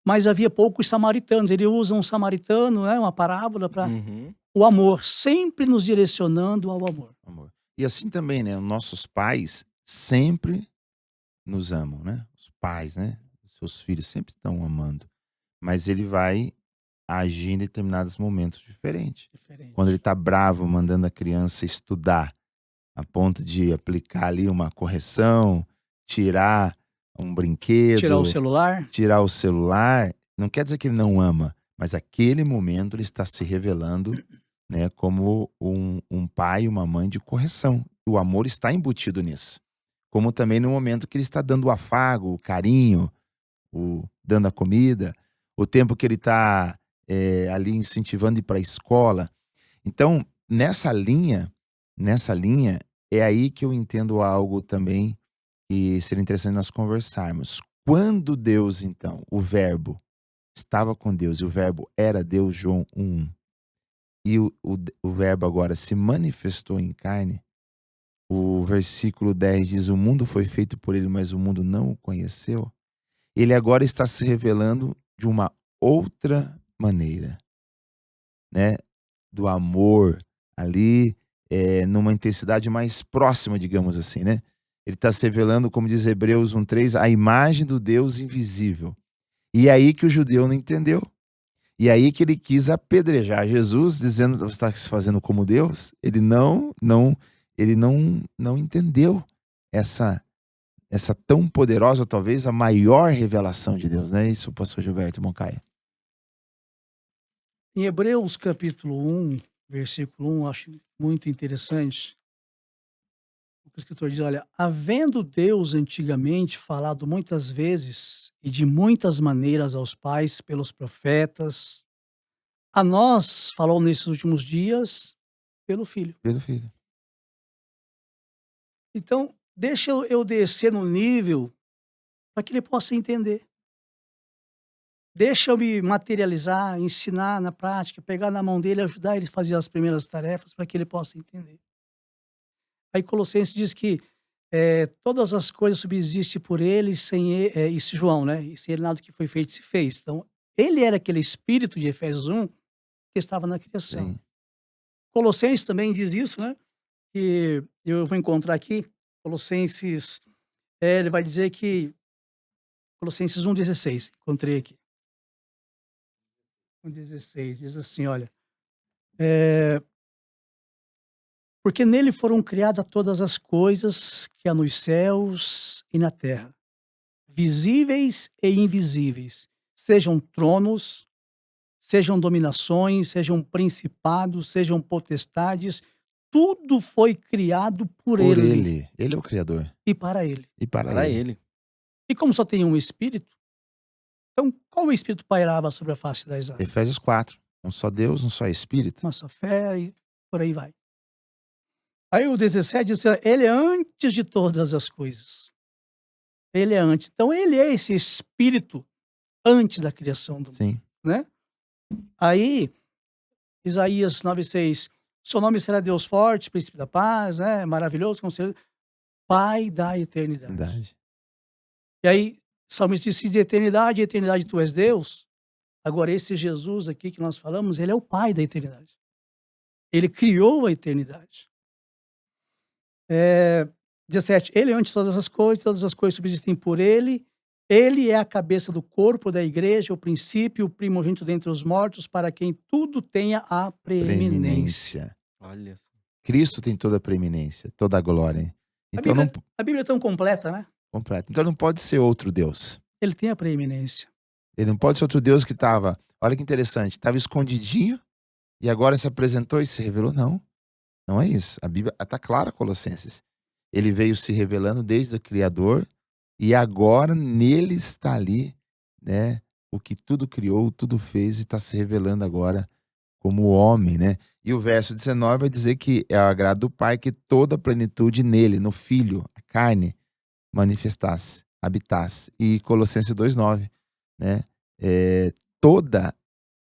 mas havia poucos samaritanos. Ele usa um samaritano, né, uma parábola para Uhum. o amor, sempre nos direcionando ao amor. Amor. E assim também, né? Nossos pais sempre nos amam, né? Os pais, né? Seus filhos sempre estão amando. Mas ele vai agir em determinados momentos diferentes. Quando ele Diferente. tá bravo, mandando a criança estudar, a ponto de aplicar ali uma correção, tirar um Tirar o brinquedo, celular, tirar o celular, não quer dizer que ele não ama, mas aquele momento ele está se revelando, né, como um pai e uma mãe de correção. O amor está embutido nisso. Como também no momento que ele está dando o afago, o carinho, dando a comida, o tempo que ele está ali incentivando ir para a escola. Então, nessa linha, é aí que eu entendo algo também que seria interessante nós conversarmos. Quando Deus, então, o Verbo, estava com Deus e o Verbo era Deus, João 1, e o Verbo agora se manifestou em carne, o versículo 10 diz: o mundo foi feito por ele, mas o mundo não o conheceu. Ele agora está se revelando de uma outra maneira, né? Do amor ali, numa intensidade mais próxima, digamos assim, né? Ele está se revelando, como diz Hebreus 1:3, a imagem do Deus invisível. E é aí que o judeu não entendeu. E é aí que ele quis apedrejar Jesus, dizendo: você está se fazendo como Deus? Ele não entendeu essa tão poderosa, talvez a maior revelação de Deus, né? Isso, pastor Gilberto Moncaia. em Hebreus capítulo 1, versículo 1, acho muito interessante. O escritor diz: olha, havendo Deus antigamente falado muitas vezes e de muitas maneiras aos pais pelos profetas, a nós falou nesses últimos dias pelo Filho. Pelo Filho. Então, deixa eu descer no nível para que ele possa entender. Deixa eu me materializar, ensinar na prática, pegar na mão dele, ajudar ele a fazer as primeiras tarefas para que ele possa entender. Aí Colossenses diz que todas as coisas subsistem por ele, sem ele, isso João, né? E sem ele nada que foi feito se fez. Então, ele era aquele espírito de Efésios 1 que estava na criação. Sim. Colossenses também diz isso, né? Que eu vou encontrar aqui, Colossenses, ele vai dizer que, Colossenses 1,16, encontrei aqui. 1,16, diz assim, olha, porque nele foram criadas todas as coisas que há nos céus e na terra, visíveis e invisíveis, sejam tronos, sejam dominações, sejam principados, sejam potestades, tudo foi criado por Por ele ele. Ele é o Criador. e para ele. E para Para ele. ele. E como só tem um espírito, então qual espírito pairava sobre a face das águas? Efésios 4. Um só Deus, um só Espírito. Nossa fé e por aí vai. Aí o 17 diz assim, ele é antes de todas as coisas. Ele é antes. Então ele é esse espírito antes da criação do mundo, Sim. né? Aí, Isaías 9:6, seu nome será Deus forte, príncipe da paz, né? Maravilhoso, conselheiro, pai da eternidade. Verdade. E aí, o salmista diz, se de eternidade em eternidade tu és Deus, agora esse Jesus aqui que nós falamos, ele é o pai da eternidade. Ele criou a eternidade. 17, ele é antes de todas as coisas subsistem por ele é a cabeça do corpo da igreja, o princípio, o primogênito dentre os mortos, para quem tudo tenha a preeminência. Olha só. Cristo tem toda a preeminência, toda a glória. A Então não Bíblia, a Bíblia é tão completa, né? completo. Então não pode ser outro Deus. Ele tem a preeminência. Ele não pode ser outro Deus que estava, olha que interessante, estava escondidinho e agora se apresentou e se revelou. Não, não é isso. A Bíblia está clara, Colossenses. Ele veio se revelando desde o Criador e agora nele está ali, né? O que tudo criou, tudo fez e está se revelando agora como homem, né? E o verso 19 vai dizer que é o agrado do Pai que toda a plenitude nele, no Filho, a carne, manifestasse, habitasse. E Colossenses 2:9, né? Toda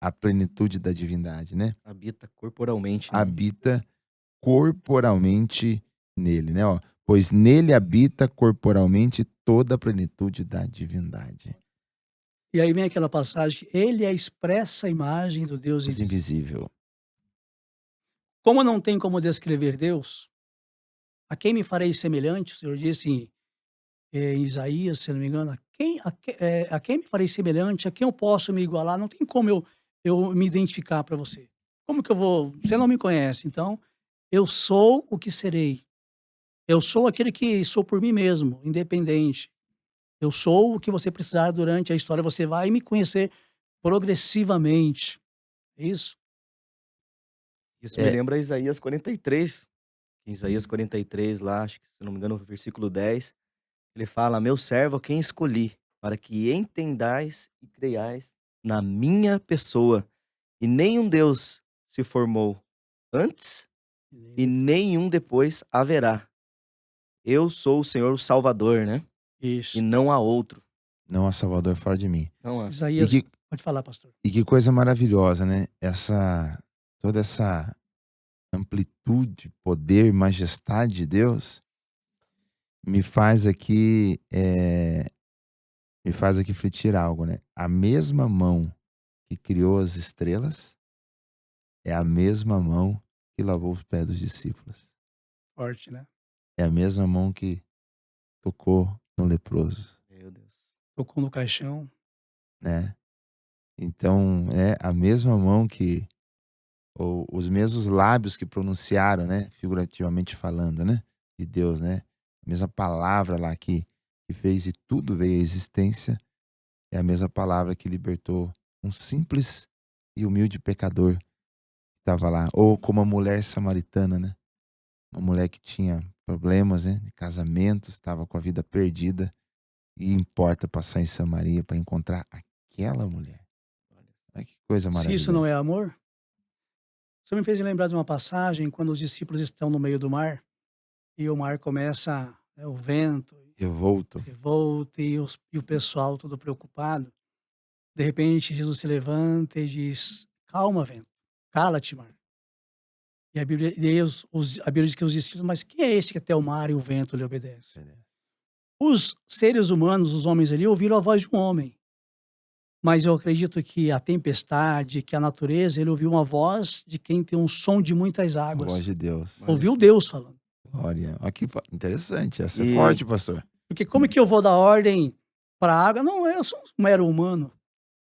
a plenitude da divindade, né? Habita corporalmente, né? Habita corporalmente nele, né? Ó, pois nele habita corporalmente toda a plenitude da divindade. E aí vem aquela passagem, ele é a expressa imagem do Deus Deus invisível. invisível. Como não tem como descrever Deus, a quem me farei semelhante? O Senhor disse em Isaías, se não me engano, a quem me farei semelhante? A quem eu posso me igualar? Não tem como eu me identificar para você. Como que eu vou? Você não me conhece, então eu sou o que serei. Eu sou aquele que sou por mim mesmo, independente. Eu sou o que você precisar durante a história. Você vai me conhecer progressivamente. É isso? Isso me lembra Isaías 43. Em Isaías 43, lá, acho que, se não me engano, no versículo 10, ele fala: Meu servo, a quem escolhi, para que entendais e creiais na minha pessoa. E nenhum Deus se formou antes e nenhum depois haverá. Eu sou o Senhor, o Salvador, né? E Isso. não há outro. Não há Salvador fora de mim. Não há. Isaías, E que, pode falar, pastor. e que coisa maravilhosa, né? Toda essa amplitude, poder, majestade de Deus me faz aqui refletir algo, né? A mesma mão que criou as estrelas é a mesma mão que lavou os pés dos discípulos. Forte, né? É a mesma mão que tocou no leproso, Meu Deus. Tocou no caixão. né? Então, é a mesma mão que ou os mesmos lábios que pronunciaram, né, figurativamente falando, né, de Deus, né? A mesma palavra lá que fez e tudo veio à existência, é a mesma palavra que libertou um simples e humilde pecador que estava lá, ou como a mulher samaritana, né? Uma mulher que tinha problemas, né, de casamento, estava com a vida perdida e importa passar em Samaria para encontrar aquela mulher. Olha que coisa Se isso não é maravilhosa. amor, você me fez lembrar de uma passagem quando os discípulos estão no meio do mar e o mar começa, o vento, Revolto. revolta e o pessoal todo preocupado. De repente, Jesus se levanta e diz: Calma, vento, cala-te, mar. E a Bíblia, a Bíblia diz que os discípulos, mas quem é esse que até o mar e o vento lhe obedecem? Os seres humanos, os homens ali, ouviram a voz de um homem. Mas eu acredito que a tempestade, que a natureza, ele ouviu uma voz de quem tem um som de muitas A voz águas. de Deus. Ouviu Deus falando. Glória. Olha que interessante. Essa é E- forte, pastor. Porque como é que eu vou dar ordem para a água? Não, eu sou um mero humano.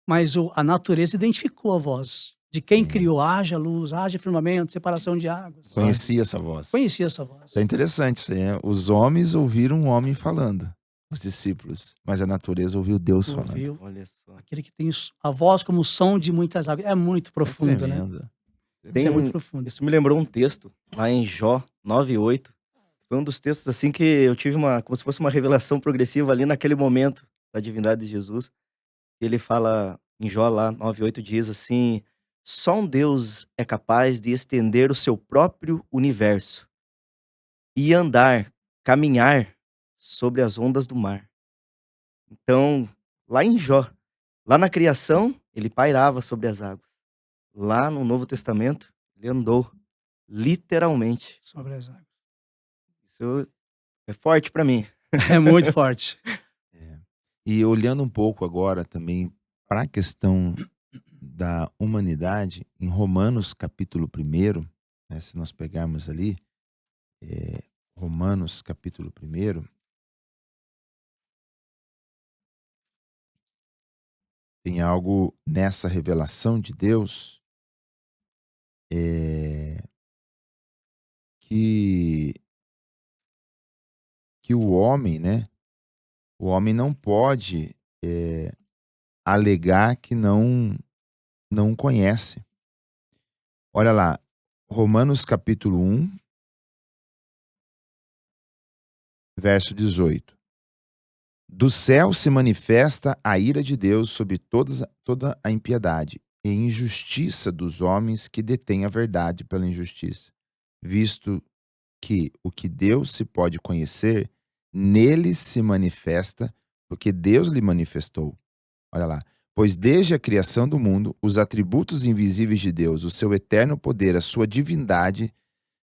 Mas a natureza identificou a voz de quem Sim. criou, haja luz, haja firmamento, separação de águas. Conhecia essa voz. Conhecia essa voz. É interessante isso aí. Os homens ouviram um homem falando, os discípulos, mas a natureza ouviu Deus falando. Ouviu Olha só. aquele que tem a voz como o som de muitas águas. É muito É profundo, né? tremendo. Isso é muito profundo. Isso me lembrou um texto lá em Jó 9:8. Foi um dos textos assim que eu tive como se fosse uma revelação progressiva ali naquele momento da divindade de Jesus. Ele fala em Jó lá 9:8, diz assim: Só um Deus é capaz de estender o seu próprio universo e caminhar sobre as ondas do mar. Então, lá em Jó, lá na criação, ele pairava sobre as águas. Lá no Novo Testamento, ele andou literalmente. Sobre as águas. Isso é forte para mim. É muito forte. É. E olhando um pouco agora também para a questão da humanidade, em Romanos capítulo 1, né, se nós pegarmos ali, Romanos capítulo 1, tem algo nessa revelação de Deus que o homem, né? O homem não pode alegar que não conhece. Olha lá, Romanos capítulo 1, verso 18. Do céu se manifesta a ira de Deus sobre toda a impiedade e injustiça dos homens que detêm a verdade pela injustiça, visto que o que Deus se pode conhecer, nele se manifesta, porque Deus lhe manifestou. Olha lá. Pois desde a criação do mundo, os atributos invisíveis de Deus, o seu eterno poder, a sua divindade,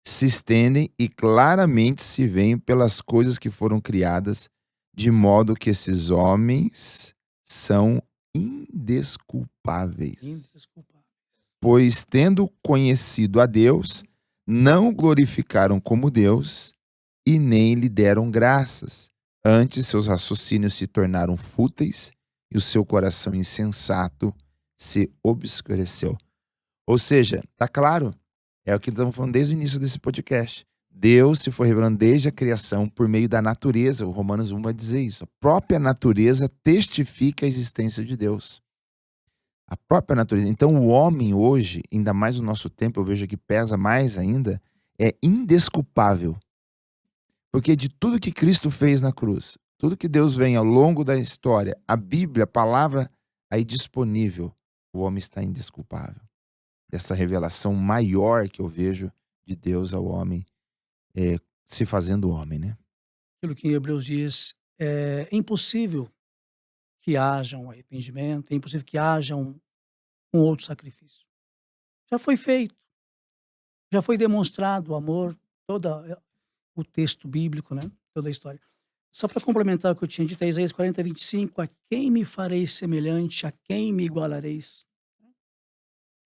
se estendem e claramente se veem pelas coisas que foram criadas, de modo que esses homens são indesculpáveis. Indesculpável. Pois, tendo conhecido a Deus, não o glorificaram como Deus e nem lhe deram graças. Antes, seus raciocínios se tornaram fúteis e o seu coração insensato se obscureceu. Ou seja, tá claro, é o que estamos falando desde o início desse podcast. Deus se foi revelando desde a criação por meio da natureza. O Romanos 1 vai dizer isso. A própria natureza testifica a existência de Deus. A própria natureza. Então o homem hoje, ainda mais no nosso tempo, eu vejo que pesa mais ainda, é indesculpável. Porque de tudo que Cristo fez na cruz, tudo que Deus vem ao longo da história, a Bíblia, a palavra aí disponível, o homem está indesculpável. Dessa revelação maior que eu vejo de Deus ao homem, se fazendo homem, né? Aquilo que em Hebreus diz, é impossível que haja um arrependimento, é impossível que haja um outro sacrifício. Já foi feito, já foi demonstrado o amor, todo o texto bíblico, né? Toda a história. Só para complementar o que eu tinha dito, é Isaías 40:25, a quem me fareis semelhante, a quem me igualareis?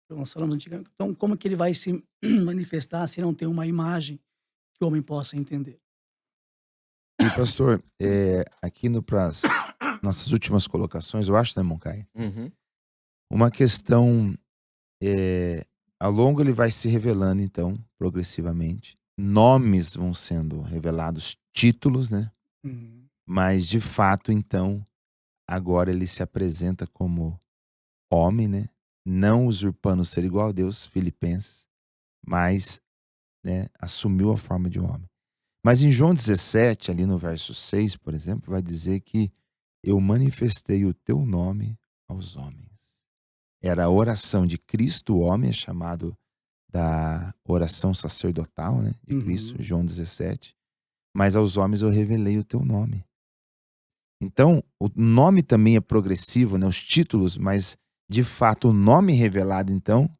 Então, nós falamos antigamente, então como que ele vai se manifestar se não tem uma imagem que o homem possa entender? E pastor, aqui para as nossas últimas colocações, eu acho, né, Moncaia? Uhum. Uma questão, ao longo ele vai se revelando, então, progressivamente. Nomes vão sendo revelados, títulos, né? Uhum. Mas, de fato, então, agora ele se apresenta como homem, né? Não usurpando ser igual a Deus, Filipenses, mas, né, assumiu a forma de um homem. Mas em João 17, ali no verso 6, por exemplo, vai dizer que eu manifestei o teu nome aos homens. Era a oração de Cristo, o homem, é chamado da oração sacerdotal, né, de Cristo, Uhum. João 17. Mas aos homens eu revelei o teu nome. Então, o nome também é progressivo, né, os títulos, mas de fato o nome revelado, então,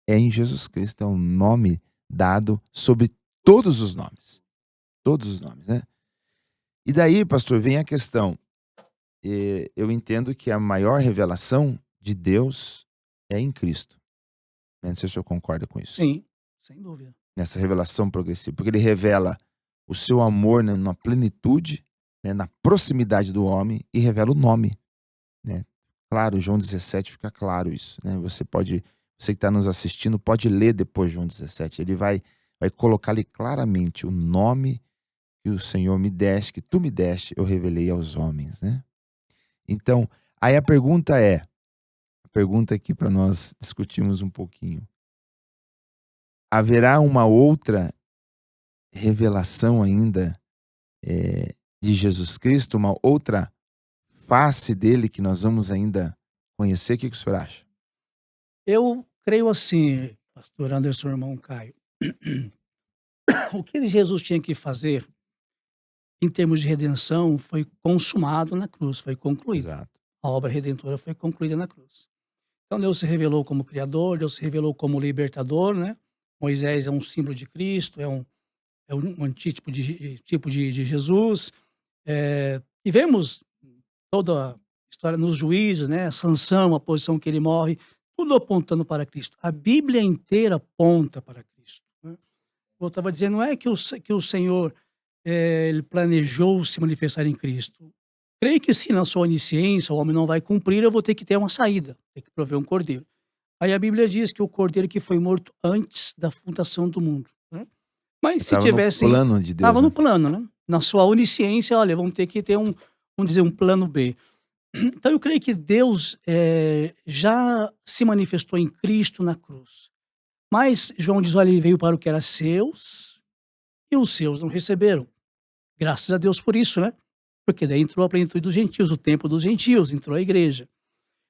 é em Jesus Cristo. É um nome dado sobre todos os nomes. Todos os nomes, né? E daí, pastor, vem a questão. Eu entendo que a maior revelação de Deus é em Cristo. Não sei se o senhor concorda com isso. Sim, sem dúvida. Nessa revelação progressiva. Porque ele revela o seu amor, né, na plenitude, né, na proximidade do homem, e revela o nome. Né? Claro, João 17 fica claro isso. Né? Você que está nos assistindo, pode ler depois João 17. Ele vai colocar ali claramente o nome que o Senhor me deste, que tu me deste, eu revelei aos homens, né? Então, aí a pergunta aqui para nós discutirmos um pouquinho. Haverá uma outra revelação ainda de Jesus Cristo, uma outra face dele que nós vamos ainda conhecer? O que o senhor acha? Eu creio assim, pastor Anderson, irmão Caio. O que Jesus tinha que fazer em termos de redenção foi consumado na cruz, foi concluído. Exato. A obra redentora foi concluída na cruz. Então Deus se revelou como Criador, Deus se revelou como Libertador, né? Moisés é um símbolo de Cristo, é um antítipo de Jesus. E vemos toda a história nos juízes, né? Sansão, a posição que ele morre, tudo apontando para Cristo. A Bíblia inteira aponta para Cristo. Né? Eu estava dizendo, não é que o Senhor ele planejou se manifestar em Cristo. Creio que se na sua onisciência o homem não vai cumprir, eu vou ter que ter uma saída, ter que prover um cordeiro. Aí a Bíblia diz que o cordeiro que foi morto antes da fundação do mundo. Né? Mas se Estava no tivessem plano de Deus, estava no né? plano, né. Na sua onisciência, olha, vamos ter que ter vamos dizer, um plano B. Então eu creio que Deus, já se manifestou em Cristo na cruz. Mas João diz: "Olha, ele veio para o que era seus, e os seus não receberam". Graças a Deus por isso, né. Porque daí entrou a plenitude dos gentios, o tempo dos gentios, entrou a igreja.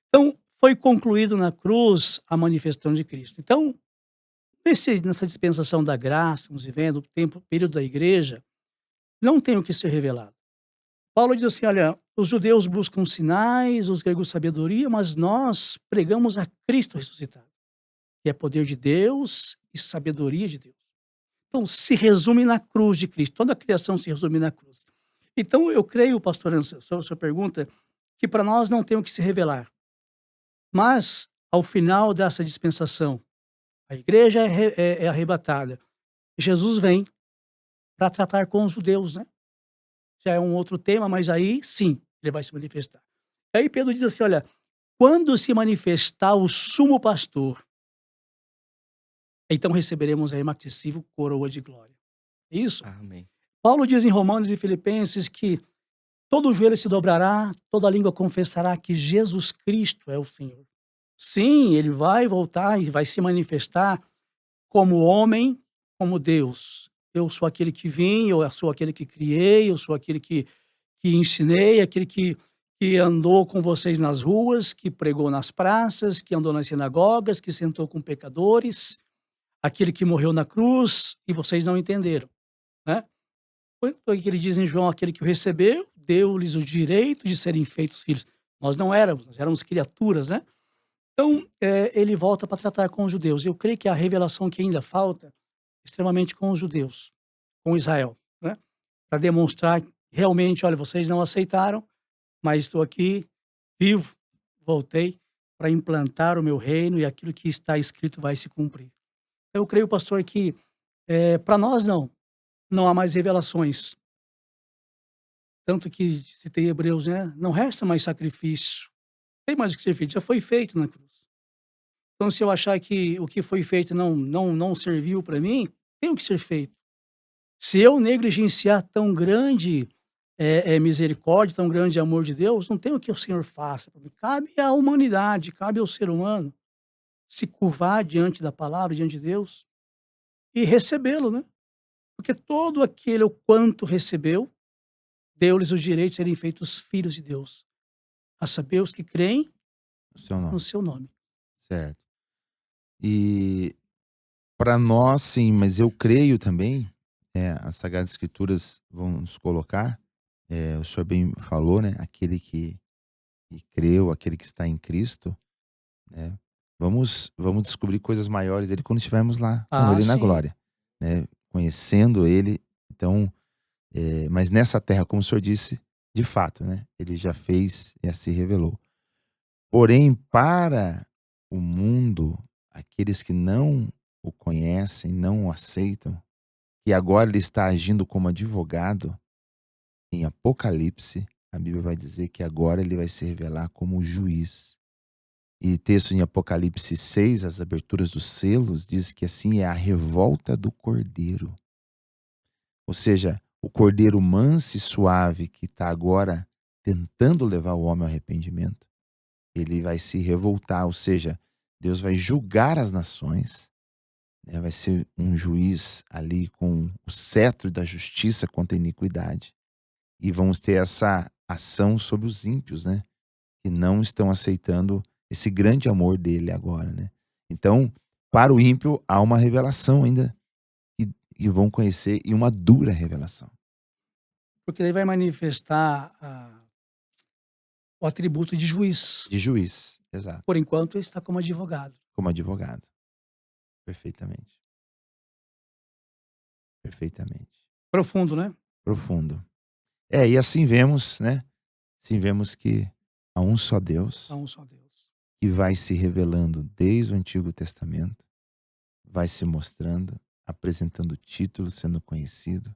Então, foi concluído na cruz a manifestação de Cristo. Então, nessa dispensação da graça, estamos vivendo, o tempo, período da igreja, não tem o que ser revelado. Paulo diz assim: olha, os judeus buscam sinais, os gregos sabedoria, mas nós pregamos a Cristo ressuscitado, que é poder de Deus e sabedoria de Deus. Então, se resume na cruz de Cristo. Toda a criação se resume na cruz. Então, eu creio, pastor, sobre a sua pergunta, que para nós não tem o que se revelar. Mas, ao final dessa dispensação, a igreja é arrebatada. Jesus vem para tratar com os judeus, né? Já é um outro tema, mas aí sim, ele vai se manifestar. Aí Pedro diz assim: olha, quando se manifestar o sumo pastor, então receberemos a imarcessível coroa de glória. É isso? Amém. Paulo diz em Romanos e Filipenses que todo joelho se dobrará, toda língua confessará que Jesus Cristo é o Senhor. Sim, ele vai voltar e vai se manifestar como homem, como Deus. Eu sou aquele que vim, eu sou aquele que criei, eu sou aquele que ensinei, aquele que andou com vocês nas ruas, que pregou nas praças, que andou nas sinagogas, que sentou com pecadores, aquele que morreu na cruz e vocês não entenderam, né? Foi o que ele diz em João: aquele que o recebeu, deu-lhes o direito de serem feitos filhos. Nós não éramos, nós éramos criaturas, né? Então, ele volta para tratar com os judeus. Eu creio que a revelação que ainda falta, extremamente com os judeus, com Israel, né? Para demonstrar realmente: olha, vocês não aceitaram, mas estou aqui, vivo, voltei para implantar o meu reino e aquilo que está escrito vai se cumprir. Eu creio, pastor, que para nós não há mais revelações. Tanto que citei Hebreus, né? Não resta mais sacrifício, não tem mais o que ser feito, já foi feito na cruz. Então, se eu achar que o que foi feito não serviu para mim, tem o que ser feito. Se eu negligenciar tão grande misericórdia, tão grande amor de Deus, não tem o que o Senhor faça para mim. Cabe à humanidade, cabe ao ser humano se curvar diante da palavra, diante de Deus e recebê-lo, né? Porque todo aquele o quanto recebeu, deu-lhes o direito de serem feitos filhos de Deus, a saber, os que creem O seu no nome. seu nome. Certo. E para nós, sim, mas eu creio também, as Sagradas Escrituras vão nos colocar, o senhor bem falou, né? Aquele que creu, aquele que está em Cristo, né? Vamos descobrir coisas maiores dele quando estivermos lá com Ah, ele na sim. glória, né? Conhecendo ele. Então, mas nessa terra, como o senhor disse, de fato, né? Ele já fez e se revelou. Porém, para o mundo, aqueles que não o conhecem, não o aceitam, e agora ele está agindo como advogado, em Apocalipse, a Bíblia vai dizer que agora ele vai se revelar como juiz. E texto em Apocalipse 6, as aberturas dos selos, diz que assim é a revolta do cordeiro. Ou seja, o cordeiro manso e suave que está agora tentando levar o homem ao arrependimento, ele vai se revoltar, ou seja, Deus vai julgar as nações, né? Vai ser um juiz ali com o cetro da justiça contra a iniquidade. E vamos ter essa ação sobre os ímpios, né? Que não estão aceitando esse grande amor dele agora, né? Então, para o ímpio, há uma revelação ainda e vão conhecer, e uma dura revelação. Porque ele vai manifestar o atributo de juiz. De juiz, exato. Por enquanto, ele está como advogado. Como advogado. Perfeitamente. Perfeitamente. Profundo, né? Profundo. E assim vemos, né? Assim vemos que há um só Deus Há um só Deus. que vai se revelando desde o Antigo Testamento, vai se mostrando, apresentando títulos, sendo conhecido.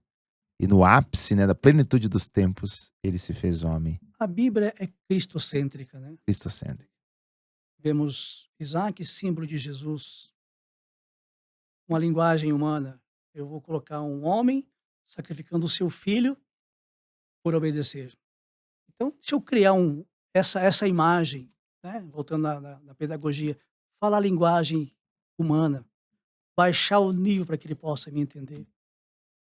E no ápice, né, da plenitude dos tempos, ele se fez homem, A Bíblia é cristocêntrica, né? cristocêntrico. Vemos Isaac, símbolo de Jesus, uma linguagem humana. Eu vou colocar um homem sacrificando o seu filho por obedecer. Então, deixa eu criar essa imagem, né? Voltando na pedagogia, falar a linguagem humana, baixar o nível para que ele possa me entender.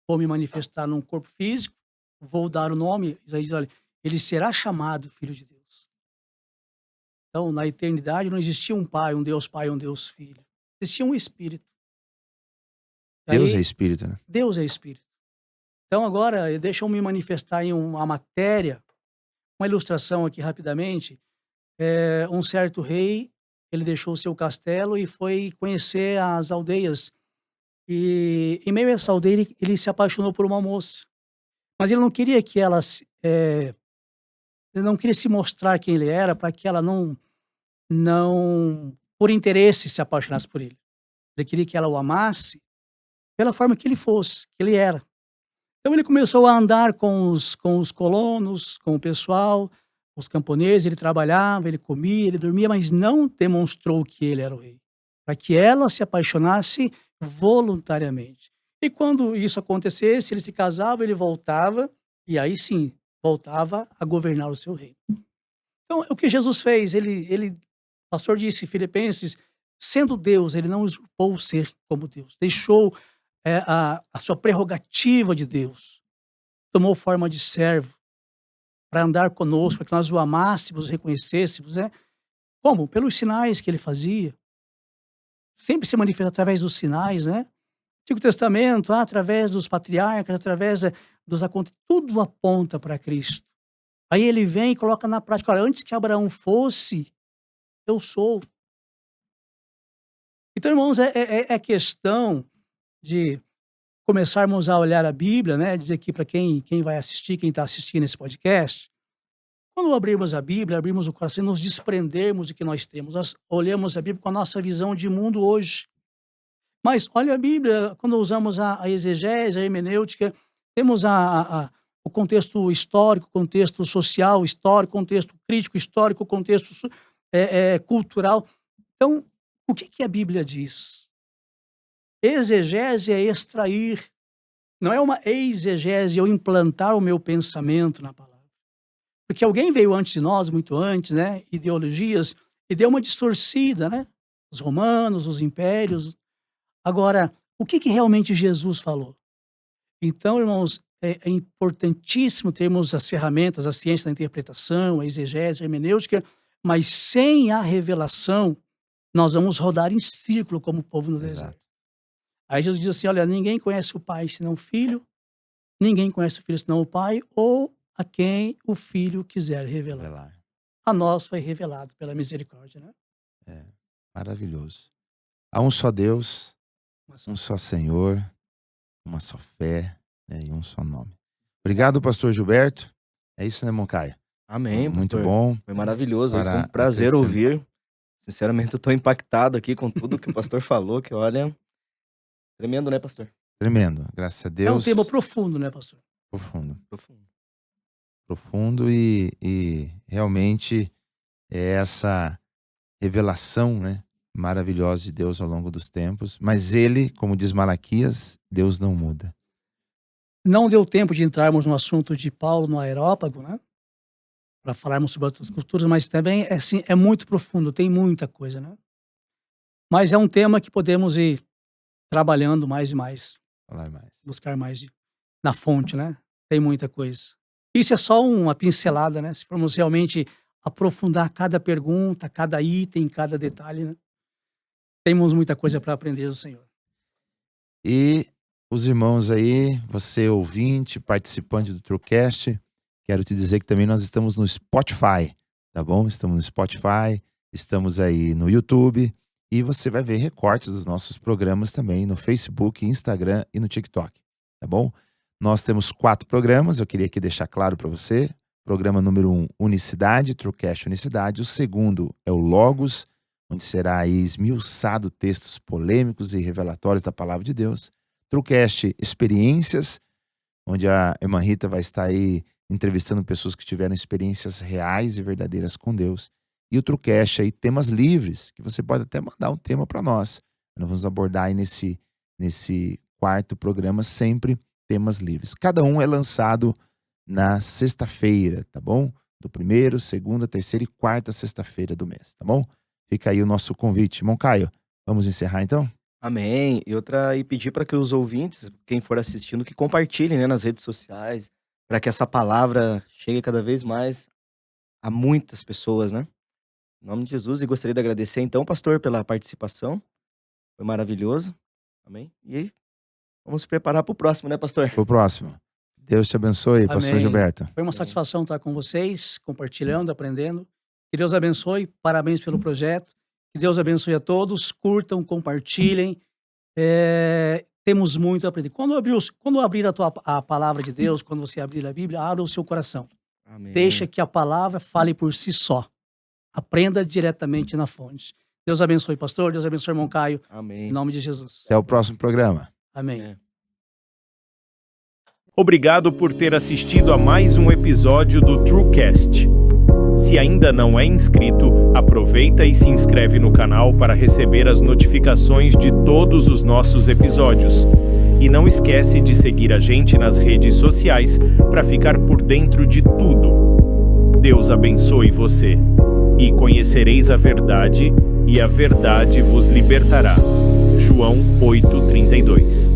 Vou me manifestar num corpo físico, vou dar o nome, Isaías diz, olha, ele será chamado Filho de Deus. Então, na eternidade não existia um pai, um Deus Filho. Existia um Espírito. Deus é Aí, espírito, né? Deus é Espírito. Então, agora, deixa eu me manifestar em uma matéria, uma ilustração aqui rapidamente. Um certo rei, ele deixou o seu castelo e foi conhecer as aldeias. E em meio a essa aldeia, ele se apaixonou por uma moça. Mas ele não queria que ela ele não queria se mostrar quem ele era para que ela não, por interesse, se apaixonasse por ele. Ele queria que ela o amasse pela forma que ele fosse, que ele era. Então ele começou a andar com os colonos, com o pessoal, os camponeses, ele trabalhava, ele comia, ele dormia, mas não demonstrou que ele era o rei, para que ela se apaixonasse voluntariamente. E quando isso acontecesse, ele se casava, ele voltava, e aí sim, voltava a governar o seu reino. Então, o que Jesus fez, o pastor disse em Filipenses, sendo Deus, ele não usurpou o ser como Deus, deixou a sua prerrogativa de Deus, tomou forma de servo para andar conosco, para que nós o amássemos, reconhecêssemos, né? Como? Pelos sinais que ele fazia. Sempre se manifesta através dos sinais, né? Antigo Testamento, através dos patriarcas, através dos acontecimentos, tudo aponta para Cristo. Aí ele vem e coloca na prática, olha, antes que Abraão fosse, eu sou. Então, irmãos, é questão de começarmos a olhar a Bíblia, né? Dizer aqui para quem vai assistir, quem está assistindo esse podcast, quando abrirmos a Bíblia, abrirmos o coração, nos desprendermos do que nós temos, nós olhamos a Bíblia com a nossa visão de mundo hoje. Mas olha a Bíblia, quando usamos a exegese, a hermenêutica, temos o contexto histórico, contexto social histórico, contexto crítico histórico, contexto cultural. Então, o que a Bíblia diz? Exegese é extrair, não é uma exegese, eu implantar o meu pensamento na palavra. Porque alguém veio antes de nós, muito antes, né? Ideologias, e deu uma distorcida, né? Os romanos, os impérios. Agora, o que realmente Jesus falou? Então, irmãos, é importantíssimo termos as ferramentas, a ciência da interpretação, a exegese, a hermenêutica, mas sem a revelação, nós vamos rodar em círculo como o povo no deserto. Exato. Aí Jesus diz assim, olha, ninguém conhece o Pai senão o Filho, ninguém conhece o Filho senão o Pai, ou a quem o Filho quiser revelar. A nós foi revelado pela misericórdia, né? É, maravilhoso. Há um só Deus, um só Senhor, uma só fé, né, e um só nome. Obrigado, pastor Gilberto. É isso, né, Moncaia? Amém, Muito pastor. bom. Foi maravilhoso. Foi Para um prazer acrescentar. ouvir. Sinceramente, eu tô impactado aqui com tudo que o pastor falou, que olha, tremendo, né, pastor? Tremendo, graças a É um Deus. tema profundo, né, pastor? Profundo. Profundo. Profundo e realmente é essa revelação, né, maravilhosa de Deus ao longo dos tempos. Mas ele, como diz Malaquias, Deus não muda. Não deu tempo de entrarmos no assunto de Paulo no Areópago, né? Para falarmos sobre outras culturas, mas também assim, é muito profundo, tem muita coisa, né? Mas é um tema que podemos ir trabalhando mais e mais, Falar mais. buscar mais na fonte, né? Tem muita coisa. Isso é só uma pincelada, né? Se formos realmente aprofundar cada pergunta, cada item, cada detalhe, né? Temos muita coisa para aprender do Senhor. E os irmãos aí, você ouvinte, participante do TrueCast, quero te dizer que também nós estamos no Spotify, tá bom? Estamos no Spotify, estamos aí no YouTube e você vai ver recortes dos nossos programas também no Facebook, Instagram e no TikTok, tá bom? Nós temos 4 programas, eu queria aqui deixar claro para você. Programa número 1, Unicidade, TrueCast Unicidade. O segundo é o Logos, onde será aí esmiuçado textos polêmicos e revelatórios da Palavra de Deus. TrueCast Experiências, onde a irmã Rita vai estar aí entrevistando pessoas que tiveram experiências reais e verdadeiras com Deus. E o TrueCast aí, temas livres, que você pode até mandar um tema para nós. Nós vamos abordar aí nesse quarto programa, sempre temas livres. Cada um é lançado na sexta-feira, tá bom? Do primeiro, segunda, terceira e quarta sexta-feira do mês, tá bom? Fica aí o nosso convite. Irmão Caio, vamos encerrar então? Amém. E pedir para que os ouvintes, quem for assistindo, que compartilhem, né, nas redes sociais, para que essa palavra chegue cada vez mais a muitas pessoas, né? Em nome de Jesus. E gostaria de agradecer, então, pastor, pela participação. Foi maravilhoso. Amém. E aí, vamos se preparar para o próximo, né, pastor? Pro próximo. Deus te abençoe, pastor Amém. Gilberto. Foi uma satisfação estar com vocês, compartilhando, aprendendo. Que Deus abençoe, parabéns pelo projeto. Que Deus abençoe a todos, curtam, compartilhem. Temos muito a aprender. Quando abrir a palavra de Deus, quando você abrir a Bíblia, abra o seu coração. Amém. Deixa que a palavra fale por si só. Aprenda diretamente na fonte. Deus abençoe, pastor. Deus abençoe, irmão Caio. Amém. Em nome de Jesus. Até o próximo programa. Amém. É. Obrigado por ter assistido a mais um episódio do TrueCast. Se ainda não é inscrito, aproveita e se inscreve no canal para receber as notificações de todos os nossos episódios. E não esquece de seguir a gente nas redes sociais para ficar por dentro de tudo. Deus abençoe você. E conhecereis a verdade, e a verdade vos libertará. João 8:32.